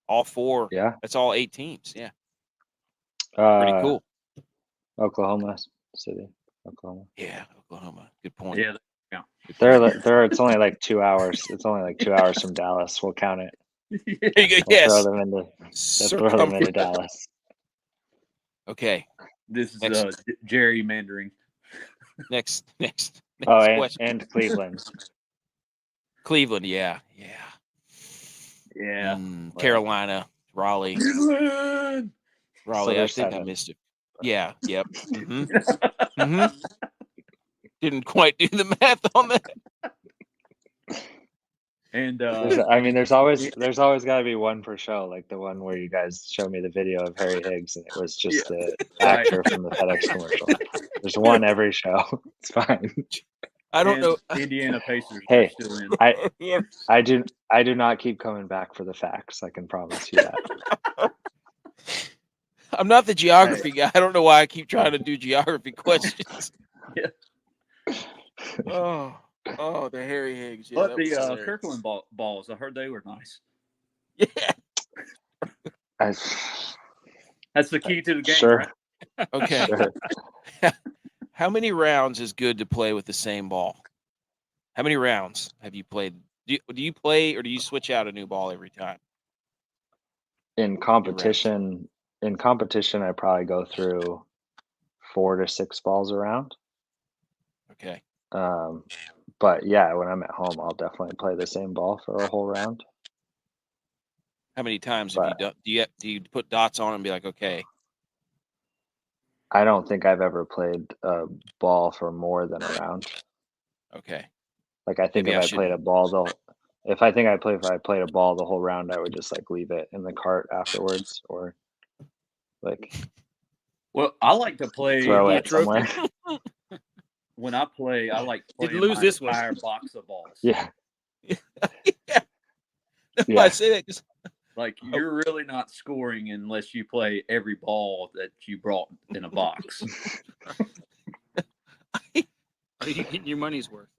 All 4. Yeah. That's all 8 teams. Yeah. Pretty cool. Oklahoma City. Oklahoma. Yeah, Oklahoma. Good point. Yeah. They're it's only like 2 hours. It's only like 2 hours from Dallas. We'll count it. There you go. We'll Yes. throw them into Dallas. Okay. This is Next. gerrymandering. Next Oh, question. and Cleveland. Cleveland. Yeah. Yeah. Carolina, Raleigh. Cleveland. Raleigh. So I there's think I 7. missed it. Yeah. Yep. didn't quite do the math on that. And there's always got to be one per show, like the one where you guys show me the video of Harry Higgs, and it was just the actor from the FedEx commercial. There's one every show. It's fine. I don't know. Indiana Pacers Hey, are still in. I do not keep coming back for the facts. I can promise you that. I'm not the geography guy. I don't know why I keep trying to do geography questions. Yeah. Oh, the Harry Higgs. Yeah, But the Kirkland balls, I heard they were nice. Yeah. That's the key to the game, Sure. right? Okay. Sure. How many rounds is good to play with the same ball? How many rounds have you played? Do you play or do you switch out a new ball every time? In competition, I probably go through 4 to 6 balls around. Okay. But yeah, when I'm at home, I'll definitely play the same ball for a whole round. How many times have you done? Do you put dots on and be like, okay? I don't think I've ever played a ball for more than a round. Okay. Like I think Maybe if I played a ball, if I played a ball the whole round, I would just like leave it in the cart afterwards, or like. Well, I like to play. Throw it somewhere. When I play, I like playing Didn't lose my this one. entire box of balls. Yeah. That's why I say that. 'Cause Like you're really not scoring unless you play every ball that you brought in a box. Are you getting your money's worth?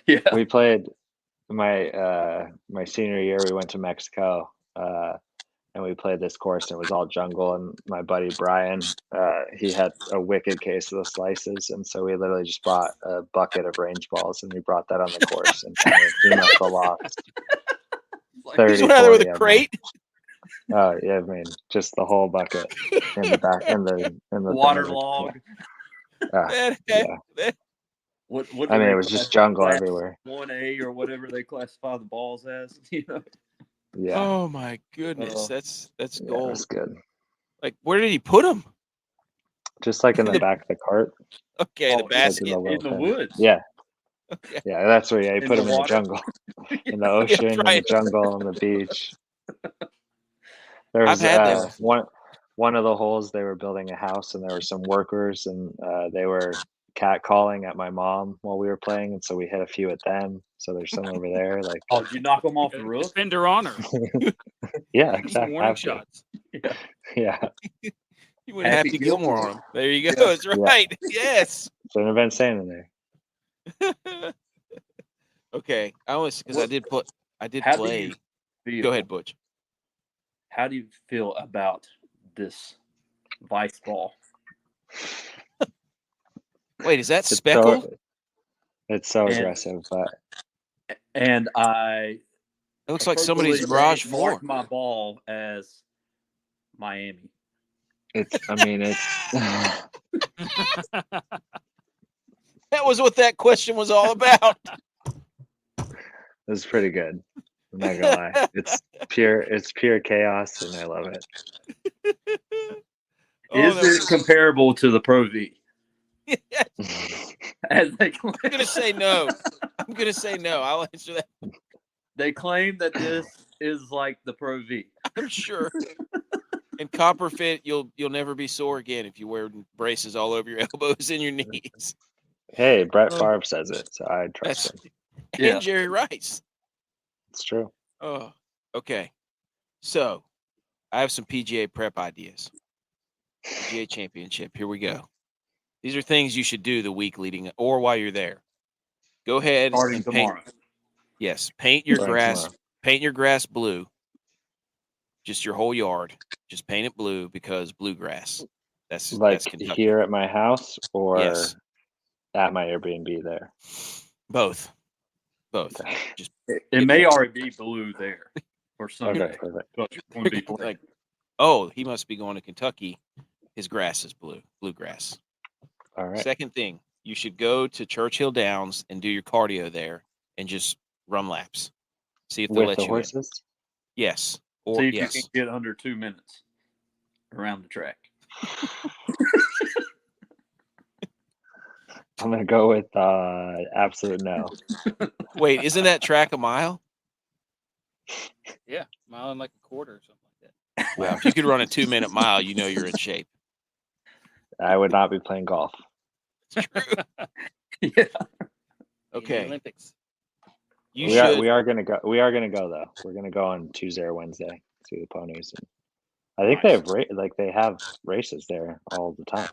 Yeah. We played my senior year. We went to Mexico, and we played this course, and it was all jungle. And my buddy Brian, he had a wicked case of the slices, and so we literally just bought a bucket of range balls, and we brought that on the course, and kind of cleaned up the lots. He's 30, went out there with 40 a of crate. them. Oh yeah, I mean, just the whole bucket in the back, in the Waterlog. Yeah. What I mean, it was just jungle everywhere. 1A or whatever they classify the balls as. You know. Yeah. Oh my goodness, that's Yeah, gold. it was good. Like, where did he put them? Just like in the back of the cart. Okay, Oh, the in basket. in the woods. Yeah. Okay. Yeah, that's where he In put the them in the water. jungle, in the ocean, in right. the jungle, on the beach. There I've was had those. one of the holes. They were building a house, and there were some workers, and they were catcalling at my mom while we were playing, and so we hit a few at them. So there's some over there. Like, Oh, did you knock them off the roof? Defend her honor. yeah, Some exactly. warning shots. Yeah, You went Happy Happy Gilmore Gilmore. on him. There you go. That's right. Yes. shouldn't have been standing there. Okay. I did How do play. you feel? Go ahead, Butch. How do you feel about this vice ball? Wait, is that It's speckled? It's so And- aggressive, but And I It looks like somebody's garage floor. marked my ball as Miami. it's. I mean, it's. That was what that question was all about. It's pretty good. I'm not gonna lie. It's pure chaos, and I love it. Is it comparable to the Pro V? As they claim, I'm gonna say no. I'll answer that. they claim that this is like the Pro V. I'm sure. And copper fit, you'll never be sore again if you wear braces all over your elbows and your knees. Hey, Brett Favre says it, so I trust him. Yeah. And Jerry Rice. It's true. Oh, okay. So, I have some PGA prep ideas. PGA Championship. Here we go. These are things you should do the week leading or while you're there. Go ahead Starting and paint. tomorrow. Yes, paint your Starting grass. tomorrow. Paint your grass blue. Just your whole yard. Just paint it blue because bluegrass. That's Like Kentucky. here at my house or Yes. at my Airbnb there. Both. Okay. Just It may already be blue there or something. Okay, perfect. But you're going to be playing. like, oh, he must be going to Kentucky. His grass is bluegrass. All right. Second thing, you should go to Churchill Downs and do your cardio there and just run laps. See if they'll With let the you horses? in. Yes. Or See if yes. you can get under 2 minutes around the track. I'm gonna go with absolute no. Wait, isn't that track a mile? Yeah, mile and like a quarter or something like that. Well, if you could run a 2-minute mile, you know you're in shape. I would not be playing golf. It's true. Yeah. In the Okay. Olympics. You we should. are gonna go. We are gonna go though. We're gonna go on Tuesday or Wednesday. See the ponies. And I think Nice. they have races there all the time.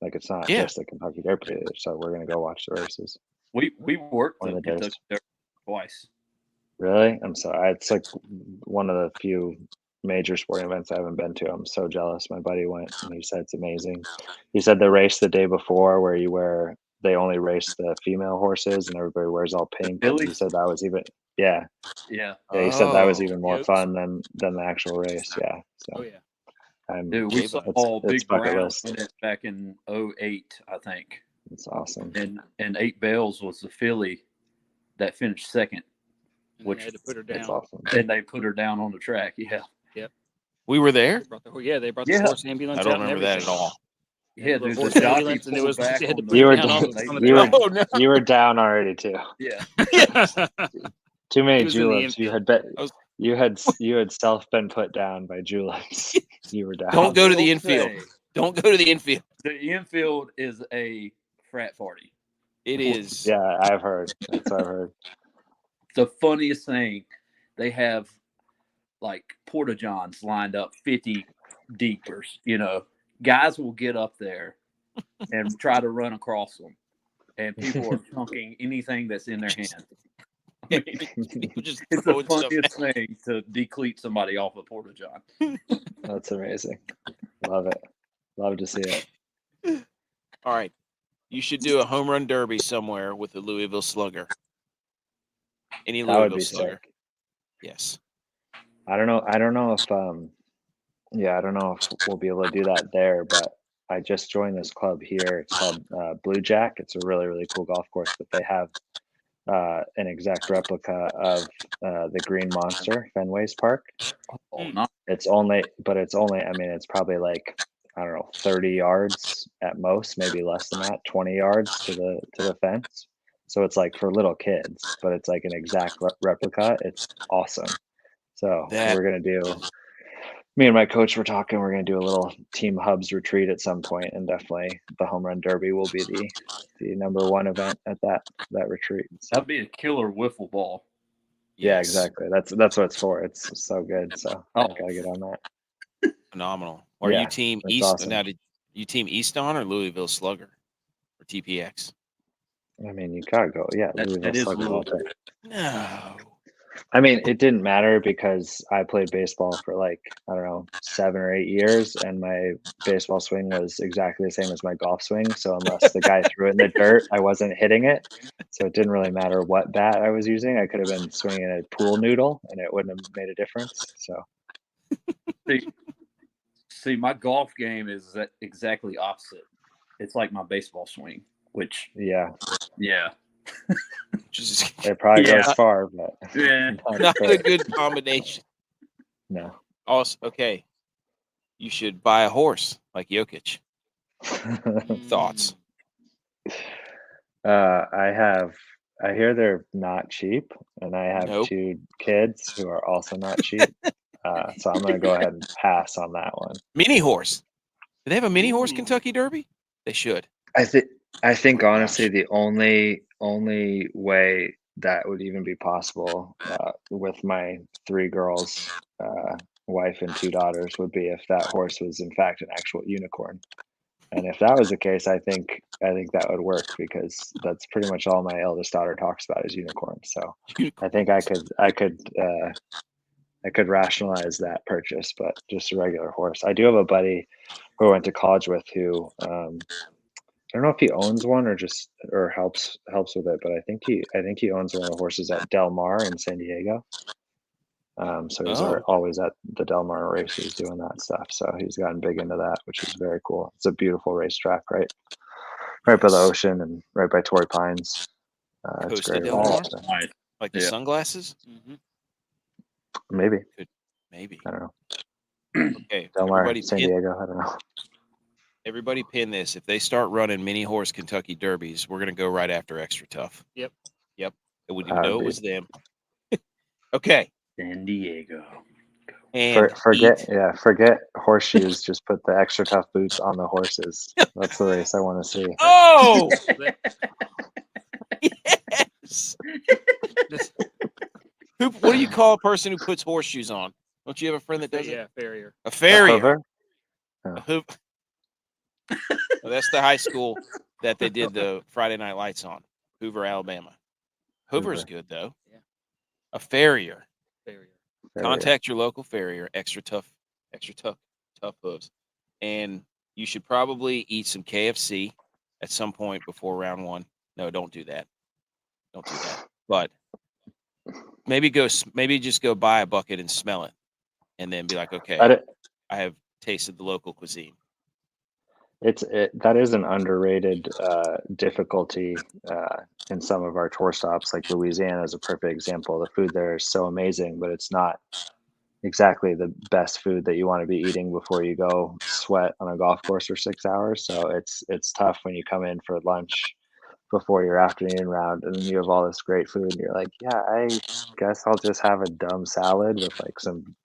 Like it's not Yeah. just the Kentucky Derby. So we're gonna go watch the races. We worked One the of the days. Kentucky Derby twice. Really? I'm sorry. It's like one of the few major sporting events I haven't been to. I'm so jealous. My buddy went and he said it's amazing. He said the race the day before where they only race the female horses and everybody wears all pink. Really? He said that was even yeah. Yeah. Yeah, he said that was Oh, even more Yokes. fun than the actual race. Yeah. So Oh yeah. Dude, we J-Bone. saw it's Big bucket Brown list. win it back in 08, I think. It's awesome. And 8 Bells was the filly that finished second, And Which- they had to put her It's down. awesome. and they put her down on the track. Yeah. We were there. They brought they brought Yeah. the horse ambulance I don't out and remember that at everything. all. Yeah, The dude. horse The jockey ambulance, and it pulled was back they had to on put the- You her were down on down- the you were- track. Oh no. You were down already too. Yeah. Too many He was in the juleps. You had I was- you had self been put down by juleps. You were down. Don't go to the Will infield. say, Don't go to the infield. The infield is a frat party. It is. Yeah, I've heard. That's what I've heard. The funniest thing, they have like porta johns lined up 50 deepers. Guys will get up there and try to run across them, and people are chunking anything that's in their hand. I mean, People just it's the throwing stuff funniest thing to decleat somebody off a porta john. That's amazing. Love it. Love to see it. All right. You should do a home run derby somewhere with the Louisville Slugger. Any That would Louisville be Slugger. sick. Yes. I don't know if I don't know if we'll be able to do that there, but I just joined this club here. It's called Blue Jack. It's a really, really cool golf course, but they have an exact replica of the Green Monster, Fenway's Park. Oh, not It's only, I mean, it's probably like, I don't know, 30 yards at most, maybe less than that, 20 yards to the fence. So it's like for little kids, but it's like an exact replica. It's awesome. So That- we're going to do, me and my coach were talking, we're going to do a little Team Hubs retreat at some point, and definitely the Home Run Derby will be the number one event at that retreat. So, that'd be a killer wiffle ball. yeah, Yes. exactly. That's what it's for. It's so good. So I Oh. gotta get on that. Phenomenal. Are Yeah, you team that's East? awesome. Now, did you team East on or Louisville Slugger or TPX? I mean, you gotta go. Yeah, That Louisville is Slugger all Louisville. day. No. I mean, it didn't matter because I played baseball for like, I don't know, 7 or 8 years, and my baseball swing was exactly the same as my golf swing. So unless the guy threw it in the dirt, I wasn't hitting it. So it didn't really matter what bat I was using. I could have been swinging a pool noodle, and it wouldn't have made a difference. So See, my golf game is exactly opposite. It's like my baseball swing, which yeah, Just it probably Yeah. goes far, but yeah. not a great. good combination. No. Also, okay. You should buy a horse like Jokic. Thoughts? I hear they're not cheap, and I have Nope. 2 kids who are also not cheap. So I'm gonna go ahead and pass on that one. Mini horse. Do they have a mini horse Ooh. Kentucky Derby? They should. I think Oh, honestly gosh. the only way that would even be possible with my 3 girls, wife and 2 daughters, would be if that horse was in fact an actual unicorn. And if that was the case, I think that would work, because that's pretty much all my eldest daughter talks about is unicorns. So I think I could rationalize that purchase, but just a regular horse. I do have a buddy who I went to college with who I don't know if he owns one or helps with it, but I think he owns one of the horses at Del Mar in San Diego. So he's Oh. always at the Del Mar races doing that stuff. So he's gotten big into that, which is very cool. It's a beautiful racetrack, right by the Yes. ocean and right by Torrey Pines. It's Coast of great. Del over Mar? there, so Right. Like the Yeah. sunglasses? Mm-hmm. maybe, Maybe. I don't know. Okay. Del Mar, Everybody San pin, Diego. I don't know. Everybody pin this. If they start running mini horse Kentucky Derbies, we're going to go right after Extra Tough. Yep. Yep. And we That didn't know would it be- was them. Okay. San Diego. And forget eat. forget horseshoes. Just put the extra tough boots on the horses. That's the race I want to see. Oh, yes. This, What do you call a person who puts horseshoes on? Don't you have a friend that does it? yeah, farrier. A farrier. Hoover? A Well, that's the high school that they did the Friday Night Lights on, Hoover, Alabama. Hoover's Hoover. good though. Yeah. A farrier. Farrier. Contact your local farrier. Extra tough hooves. And you should probably eat some KFC at some point before round one. No, don't do that. Don't do that. But maybe just go buy a bucket and smell it, and then be like, okay, I have tasted the local cuisine. That is an underrated difficulty in some of our tour stops. Like Louisiana is a perfect example. The food there is so amazing, but it's not exactly the best food that you want to be eating before you go sweat on a golf course for 6 hours. So it's tough when you come in for lunch before your afternoon round and you have all this great food and you're like, yeah, I guess I'll just have a dumb salad with like some,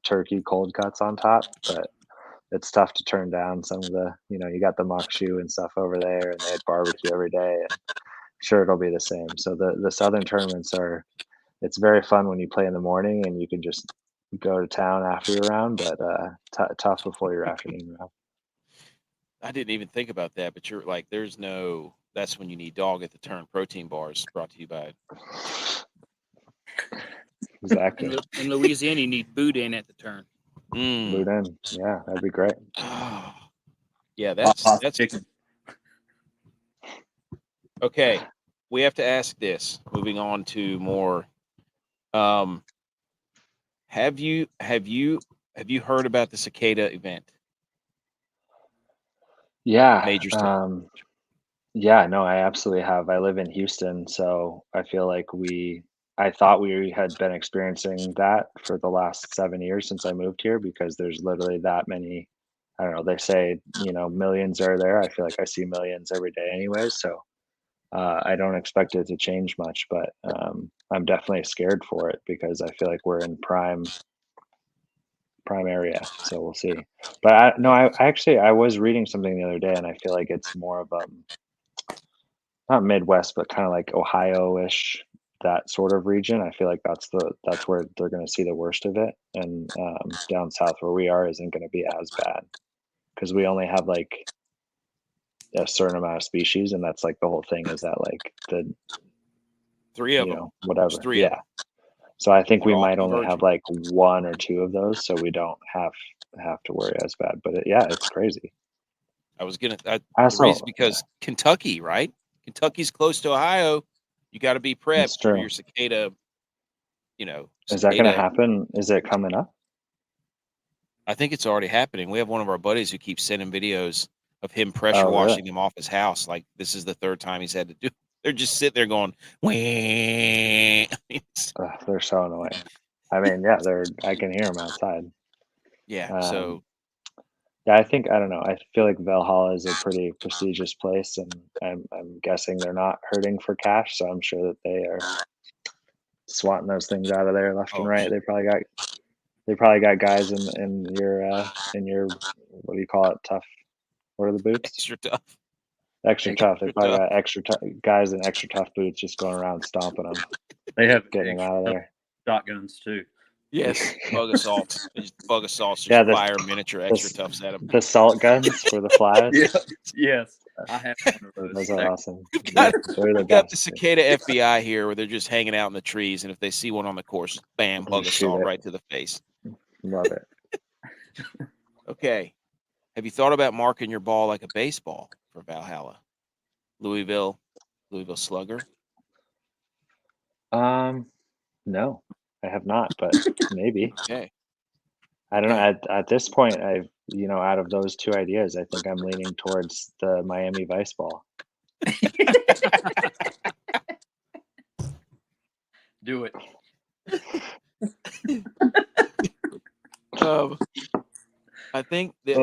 turkey cold cuts on top. But it's tough to turn down some of the, you got the mock shoe and stuff over there and they had barbecue every day and sure it'll be the same. So the southern tournaments it's very fun when you play in the morning and you can just go to town after your round, but tough before your afternoon round. I didn't even think about that, but you're like, that's when you need dog at the turn protein bars brought to you by. Exactly. In Louisiana, you need boudin at the turn. Boudin. Yeah, that'd be great. Yeah, that's chicken. Okay. We have to ask this. Moving on to more. Have you heard about the cicada event? Yeah. Major city. Yeah, no, I absolutely have. I live in Houston, so I feel like I thought we had been experiencing that for the last 7 years since I moved here because there's literally that many. I don't know. They say, millions are there. I feel like I see millions every day anyway. So I don't expect it to change much, but I'm definitely scared for it because I feel like we're in prime area. So we'll see. But I was reading something the other day, and I feel like it's more of not Midwest, but kind of like Ohio-ish, that sort of region. I feel like that's where they're going to see the worst of it, and down south where we are isn't going to be as bad because we only have like a certain amount of species, and that's like the whole thing is that like the 3 of them. whatever. There's 3 of them. So I think we They're all might only have converging. like 1 or 2 of those, so we don't have to worry as bad. But it's crazy. I was gonna. I The also, reason because Kentucky, right? Kentucky's close to Ohio. You got to be That's prepped for true. your cicada. Is that going to happen? Is it coming up? I think it's already happening. We have one of our buddies who keeps sending videos of him pressure washing them off his house. Like this is the 3rd time he's had to do. They're just sitting there going, "Wah." They're so annoying. I mean, yeah, I can hear them outside. Yeah. So yeah, I don't know. I feel like Valhalla is a pretty prestigious place, and I'm guessing they're not hurting for cash. So I'm sure that they are swatting those things out of there left and right. They probably got guys in your what do you call it? Tough. What are the boots? extra tough. Extra tough. They probably got extra tough guys in extra tough boots just going around stomping them. They have getting them out of there. Shotguns too. Yes, bug assaults. Bug assaults. Yeah, Just fire miniature extra toughs at them. The salt guns for the flies. Yes, I have one of those. Those are awesome. We've got the best. cicada FBI here, where they're just hanging out in the trees, and if they see one on the course, bam, bug Just shoot assault it. right to the face. Love it. Okay, have you thought about marking your ball like a baseball for Valhalla? Louisville Slugger. No, I have not, but maybe. Okay. I don't know. At this point, out of those 2 ideas, I think I'm leaning towards the Miami Vice Ball. Do it. I think that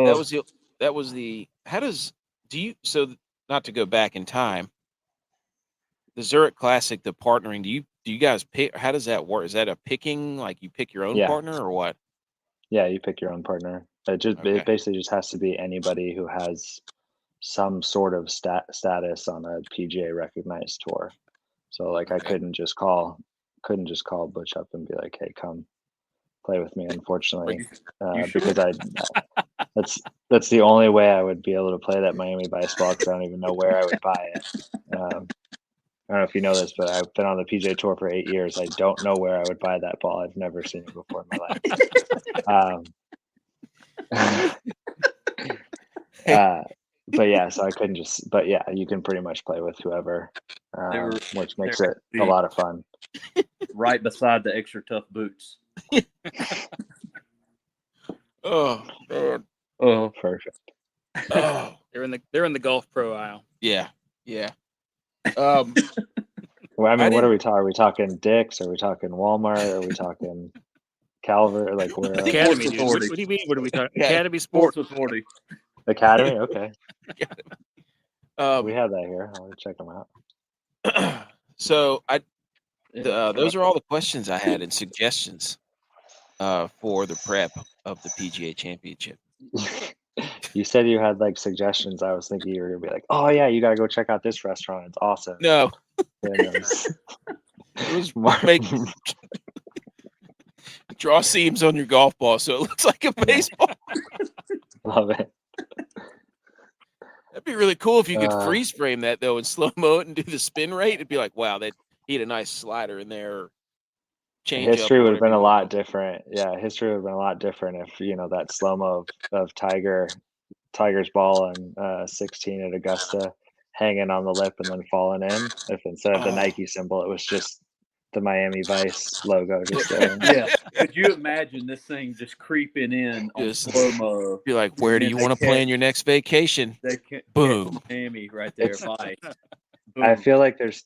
that was the. How does do you? So not to go back in time. The Zurich Classic, the partnering. Do you guys pick? How does that work? Is that a picking? Like you pick your own Yeah. partner or what? Yeah, you pick your own partner. Okay. It basically just has to be anybody who has some sort of status on a PGA recognized tour. So like I Okay. couldn't just call Butch up and be like, "Hey, come play with me." Unfortunately, You because sure? that's the only way I would be able to play that Miami Vice ball because I don't even know where I would buy it. I don't know if you know this, but I've been on the PGA Tour for 8 years. I don't know where I would buy that ball. I've never seen it before in my life. But yeah, so I couldn't just. But yeah, you can pretty much play with whoever, which makes it a lot of fun. Right beside the extra tough boots. Oh man. Oh, Perfect. Oh They're in the golf pro aisle. yeah. Well, I mean, what didn't- are we talking? Are we talking Dick's? Are we talking Walmart? Are we talking Calvert? Like where? Academy, dude. Authority. What do you mean? What are we talking? Yeah. Academy Sports. Sports Authority. Academy? Okay, Um, we have that here. I'll check them out. so those are all the questions I had and suggestions for the prep of the PGA Championship. You said you had like suggestions. I was thinking you were gonna be like, "Oh yeah, you gotta go check out this restaurant. It's awesome." No, And it was- it was make draw seams on your golf ball so it looks like a baseball. Love it. That'd be really cool if you could Uh, freeze frame that though and slow mo it and do the spin rate. It'd be like, wow, he had a nice slider in there. Or change History up or would have whatever been you a wanna lot different. Yeah, history would have been a lot different if that slow mo of Tiger's ball and 16 at Augusta hanging on the lip and then falling in. If instead of the Oh. Nike symbol, it was just the Miami Vice logo just there. Yeah. Could you imagine this thing just creeping in on Just- slow mo? Be like, where do And you they want to play catch- in your next vacation? They can't Boom. Miami right there. It's- Vice. I Boom. feel like there's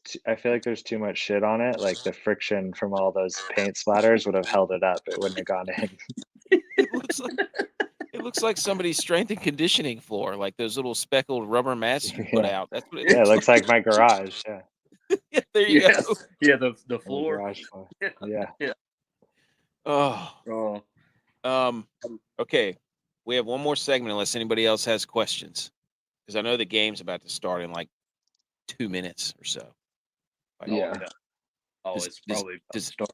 too much shit on it. Like the friction from all those paint splatters would have held it up. It wouldn't have gone in. It looks like somebody's strength and conditioning floor, like those little speckled rubber mats you put Yeah. out. That's what Yeah, it looks like my garage. Yeah, Yeah, there you Yes. go. Yeah, the my floor. garage floor. Yeah. Oh, Oh, okay. We have one more segment unless anybody else has questions, because I know the game's about to start in like 2 minutes or so. Like, Yeah. oh, Does- it's probably about to does- start.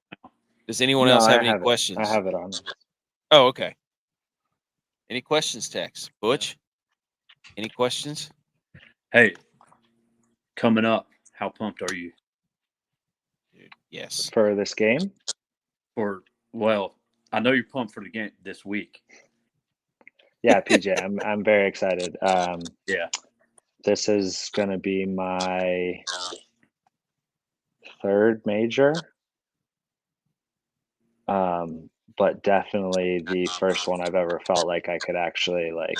Does anyone No, else I have any have it. questions? I have it on. Oh, okay. Any questions, Tex? Butch? Any questions? Hey, coming up, how pumped are you Dude, yes. For this game? for? Well, I know you're pumped for the game this week. Yeah, PJ, I'm very excited. Yeah. This is gonna be my third major. But definitely the first one I've ever felt like I could actually like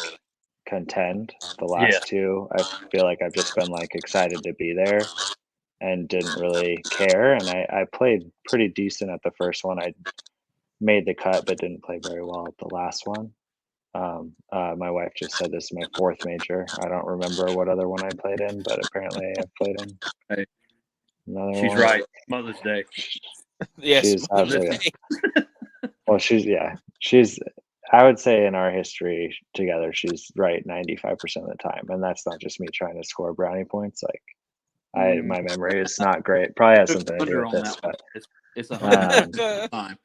contend. The last two, I feel like I've just been like excited to be there and didn't really care. And I played pretty decent at the first one. I made the cut but didn't play very well at the last one. My wife just said this is my fourth major. I don't remember what other one I played in, but apparently I played in Hey, another she's one. right. Mother's Day. Yes. She's Mother's absolutely- Day. Well, she's I would say in our history together, she's right 95% of the time. And that's not just me trying to score brownie points. Like my memory is not great. Probably has something to do Under with on this, that one. but It's 100% time.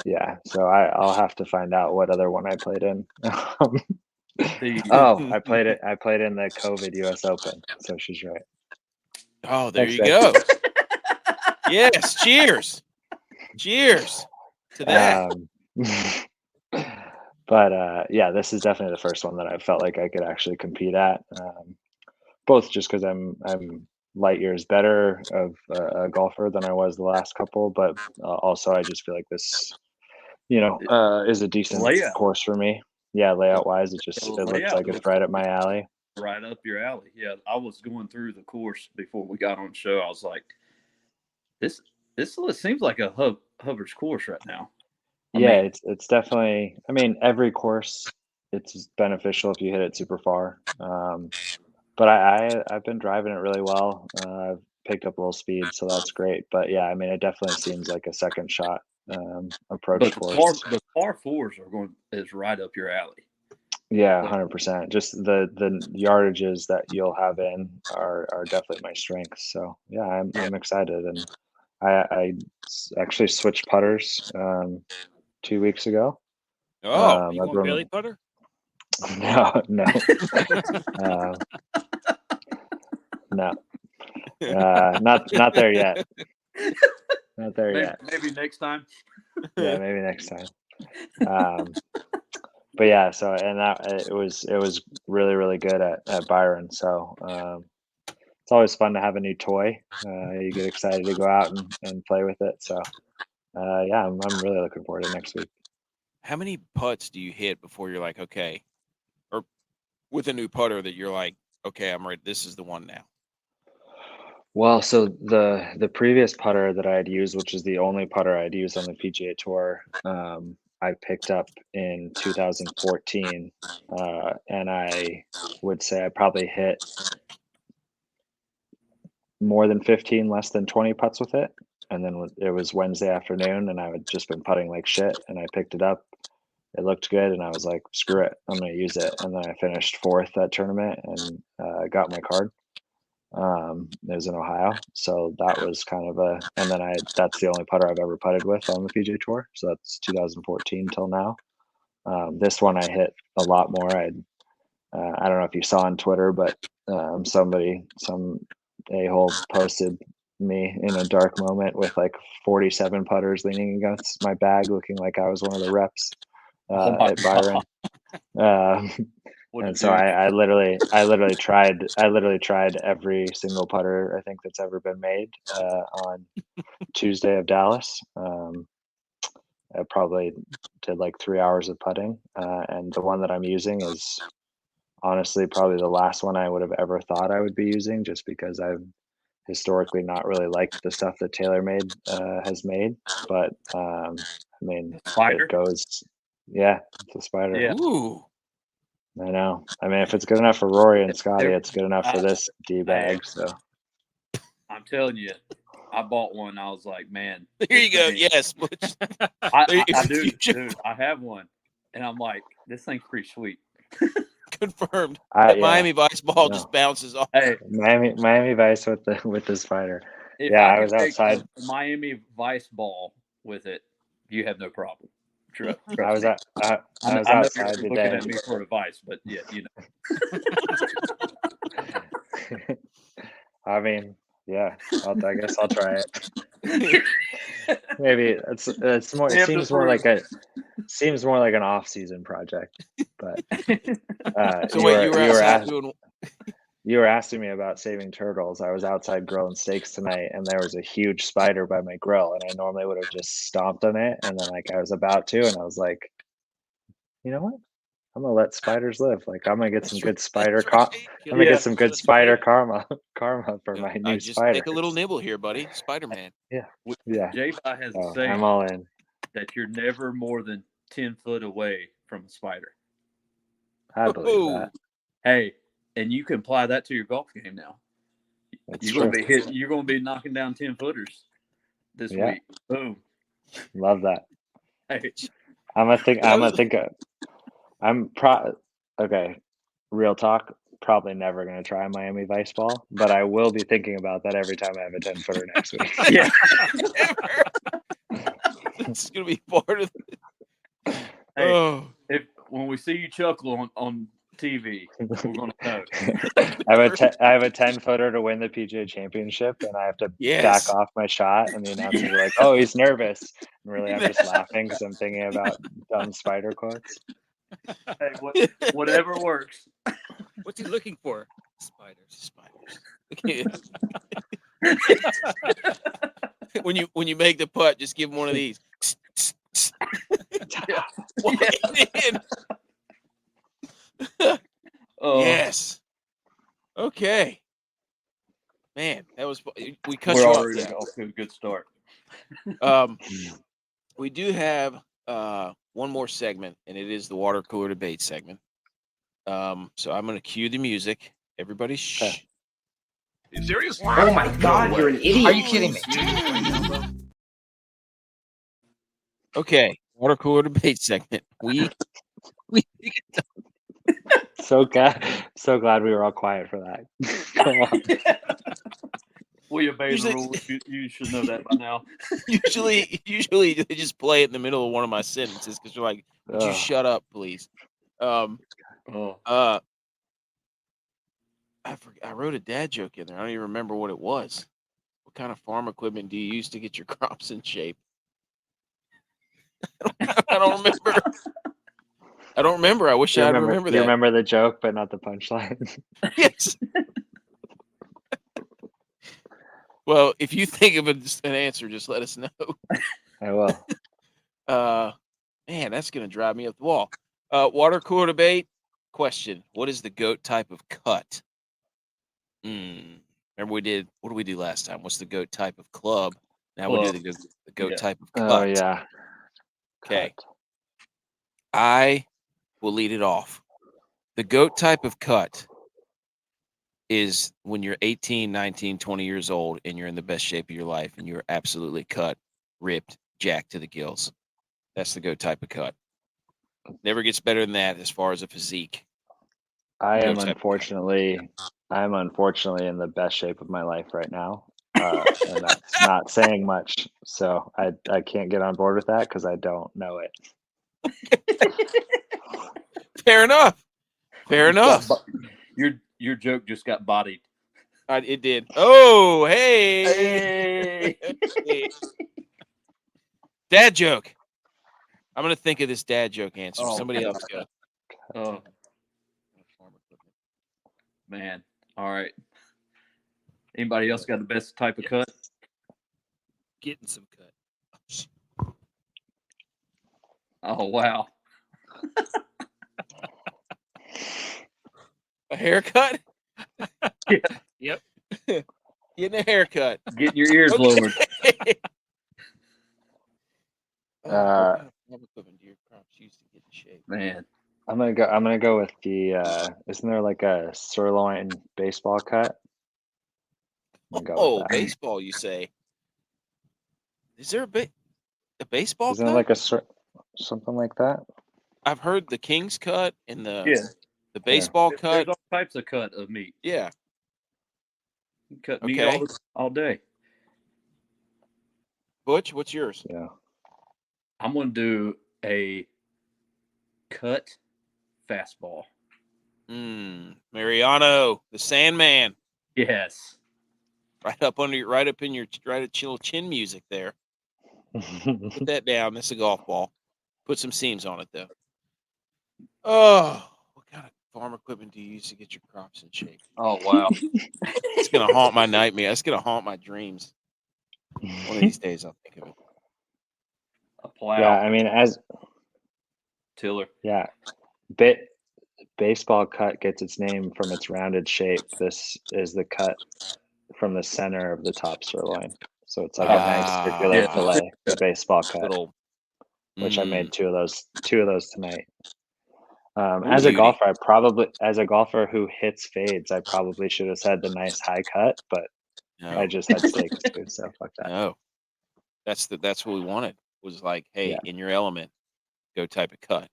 yeah, so I'll have to find out what other one I played in. I played in the COVID US Open. So she's right. Oh, there Thanks, you Dave. go. Yes. Cheers. Cheers to that. But yeah, this is definitely the first one that I felt like I could actually compete at. Both just because I'm light years better of a golfer than I was the last couple, but also I just feel like this, is a decent Layout. course for me. Yeah, layout wise, it looks layout like it's looks right up my alley. Right up your alley. Yeah, I was going through the course before we got on the show. I was like, this seems like a Hubbard's course right now. Yeah, it's definitely. I mean, every course it's beneficial if you hit it super far. But I've been driving it really well. I've picked up a little speed, so that's great. But yeah, I mean, it definitely seems like a second shot approach But course. the par fours is right up your alley. Yeah, So- 100%. Just the yardages that you'll have in are definitely my strengths. So yeah, I'm excited, and I actually switched putters 2 weeks ago. Oh, Are you I've going been belly putter? no no not there yet. Not there maybe, yet. maybe next time. Yeah, maybe next time. But yeah, so and that it was really really good at Byron. So it's always fun to have a new toy. You get excited to go out and play with it. So yeah, I'm really looking forward to next week. how many putts do you hit before you're like, okay, or with a new putter that you're like, okay, I'm ready. This is the one now. Well, so the previous putter that I had used, which is the only putter I'd used on the PGA Tour, I picked up in 2014, and I would say I probably hit more than 15, less than 20 putts with it. And then it was Wednesday afternoon, and I had just been putting like shit, and I picked it up. It looked good, and I was like, screw it, I'm going to use it. And then I finished fourth that tournament and got my card. It was in Ohio, so that was kind of and then that's the only putter I've ever putted with on the PGA Tour. So that's 2014 till now. This one I hit a lot more. I don't know if you saw on Twitter, but some a-hole posted me in a dark moment with like 47 putters leaning against my bag, looking like I was one of the reps at Byron. And so I literally tried every single putter I think that's ever been made on Tuesday of Dallas. I probably did like 3 hours of putting, and the one that I'm using is honestly probably the last one I would have ever thought I would be using, just because I've historically not really liked the stuff that TaylorMade has made. But I mean, Spider? it goes, yeah, it's a Spider. Yeah. Ooh. I know. I mean, if it's good enough for Rory and Scotty, it's good enough for this D-bag. So I'm telling you, I bought one. I was like, man. Here you go. thing- Yes. I There you do. go. Dude, I have one. And I'm like, this thing's pretty sweet. Confirmed. That yeah, Miami Vice ball no. just bounces off. Hey, Miami Vice with the Spider. if Yeah, I I could was take outside. a Miami Vice ball with it, you have no problem. Trust I was me. I I was know outside you're today. looking at me for advice, but yeah, you know. I mean, yeah. I guess I'll try it. Maybe it's more. It seems more like an off-season project. But So wait, you were outside doing. you were asking me about saving turtles. I was outside grilling steaks tonight, and there was a huge spider by my grill, and I normally would have just stomped on it, and then like I was about to, and I was like, you know what? I'm gonna let spiders live. Like I'm gonna get some good spider I'm gonna get some good spider karma for my I new just spider. take a little nibble here, buddy. Spider-Man. Yeah. J-Fi has a Oh, saying I'm all in. that you're never more than 10 foot away from a spider. I believe that. Hey, and you can apply that to your golf game now. That's You're true. you're gonna be knocking down 10 footers this Yeah. week. Boom. Love that. Hey, Okay. Real talk. Probably never gonna try a Miami Vice ball, but I will be thinking about that every time I have a 10-footer next week. yeah. It's gonna be part of. Hey, when we see you chuckle on TV, we're gonna know. I have a 10-footer to win the PGA Championship, and I have to back off my shot, and the announcers are like, "Oh, he's nervous." And really, I'm just laughing because I'm thinking about dumb spider quotes. Hey, whatever works. What's he looking for? Spiders. When you make the putt, just give him one of these. Yes. Okay. Man, that was we cut We're you already off. off to a good start. We do have one more segment, and it is the water cooler debate segment. So I'm going to cue the music. Everybody, shh. Okay. You serious? Oh my God, you're an idiot. Are you kidding me? Okay, water cooler debate segment. We So glad we were all quiet for that. Go on. We obey the Usually- rules. You should know that by now. usually they just play it in the middle of one of my sentences because you're like, would you Ugh. shut up, please? Oh, I wrote a dad joke in there. I don't even remember what it was. What kind of farm equipment do you use to get your crops in shape? I don't remember. I don't remember. I wish I'd remember that. You remember the joke, but not the punchline. Yes. Well, if you think of an answer, just let us know. I will. Man, that's gonna drive me up the wall. Water cooler debate question: what is the GOAT type of cut? Remember what did we do last time? What's the GOAT type of club? Now we do the GOAT Yeah. type of cut. Oh yeah. Okay. Cut. I will lead it off. The GOAT type of cut is when you're 18, 19, 20 years old and you're in the best shape of your life and you're absolutely cut, ripped, jacked to the gills. That's the GOAT type of cut. Never gets better than that as far as a physique. I'm unfortunately in the best shape of my life right now. And that's not saying much. So I can't get on board with that because I don't know it. Fair enough. Fair enough. Your joke just got bodied. It did. Oh, hey. Hey. Dad joke. I'm going to think of this dad joke answer. Oh, Somebody God. else go. Oh, man. All right. Anybody else got the best type of cut? Getting some cut. Oh, wow. A haircut? Yep. Getting a haircut. Getting your ears lowered. What kind of farm equipment do your crops use to get in shape? Man. I'm gonna go with the isn't there like a sirloin baseball cut? I'm gonna go with that. Baseball, you say? Is there a baseball Isn't cut? it like something like that? I've heard the King's cut and the baseball cut. There's all types of cut of meat. Yeah. You can cut meat Okay. all day. Butch, what's yours? Yeah. I'm going to do a cut fastball. Mariano, the Sandman. Yes. Right up in your little chin music there. Put that down. That's a golf ball. Put some seams on it though. Oh, what kind of farm equipment do you use to get your crops in shape? Oh, wow. It's gonna haunt my nightmare. It's gonna haunt my dreams. One of these days I'll think of it. A plow. Yeah, I mean Tiller. yeah. Baseball cut gets its name from its rounded shape. This is the cut from the center of the top sirloin. So it's like a nice circular fillet, the baseball cut, Little, which I made two of those tonight. Ooh, as a beauty. golfer, as a golfer who hits fades, I probably should have said the nice high cut, but no, I just had steak and food, so fuck that. no. That's what we wanted. Was like, hey, Yeah. in your element, go type of cut.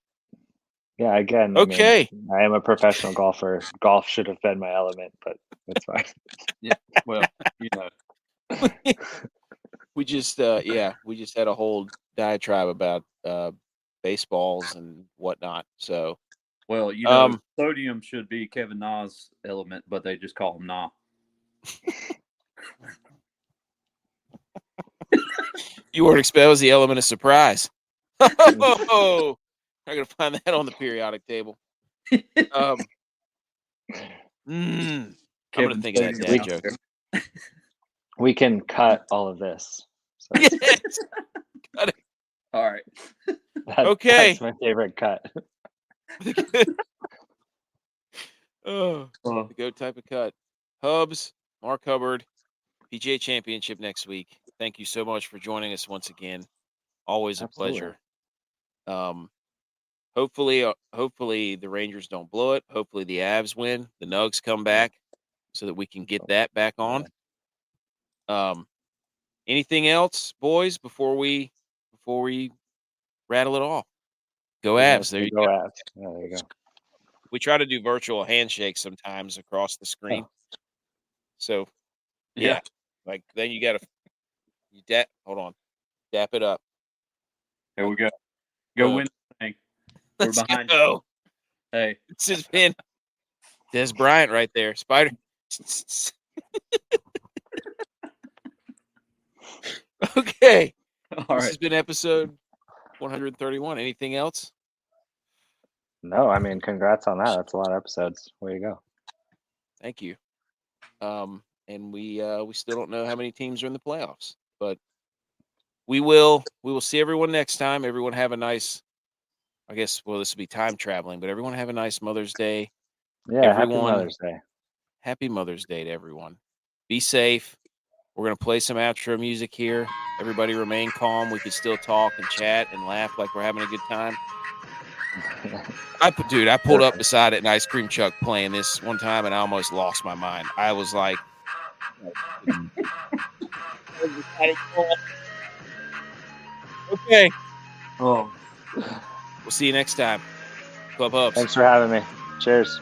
Yeah, again, Okay. I am a professional golfer. Golf should have been my element, but it's fine. Well, you know. We just had a whole diatribe about baseballs and whatnot. So Well, you know, sodium should be Kevin Na's element, but they just call him Na. you weren't expecting that was the element of surprise. Oh, I'm gonna find that on the periodic table. I'm gonna think of that dad joke. We can cut all of this. So Yes. Cut it. All right. Okay. That's my favorite cut. The GOAT type of cut. Hubs, Mark Hubbard, PGA Championship next week. Thank you so much for joining us once again. Always a Absolutely. pleasure. Hopefully the Rangers don't blow it. Hopefully the Avs win. The Nugs come back so that we can get that back on. Anything else, boys, before we rattle it off? Go Avs. There you go. Avs. Yeah, there you go. We try to do virtual handshakes sometimes across the screen. So yeah. Like then you gotta hold on. Dap it up. There we go. Go win the thing. We're Let's behind go. you. Hey. This has been Des Bryant right there. Spider. Okay. All This right. has been episode 131. Anything else? No, I mean, congrats on that. That's a lot of episodes. Way to go. Thank you. And we still don't know how many teams are in the playoffs, but we will see everyone next time. Everyone have a nice, I guess, well, this will be time traveling, but everyone have a nice Mother's Day. Yeah, happy Mother's Day. Happy Mother's Day to everyone. Be safe. We're going to play some outro music here. Everybody remain calm. We can still talk and chat and laugh like we're having a good time. I pulled up beside it an ice cream truck playing this one time, and I almost lost my mind. I was like, okay. Oh. We'll see you next time. Club Hubs. Thanks for having me. Cheers.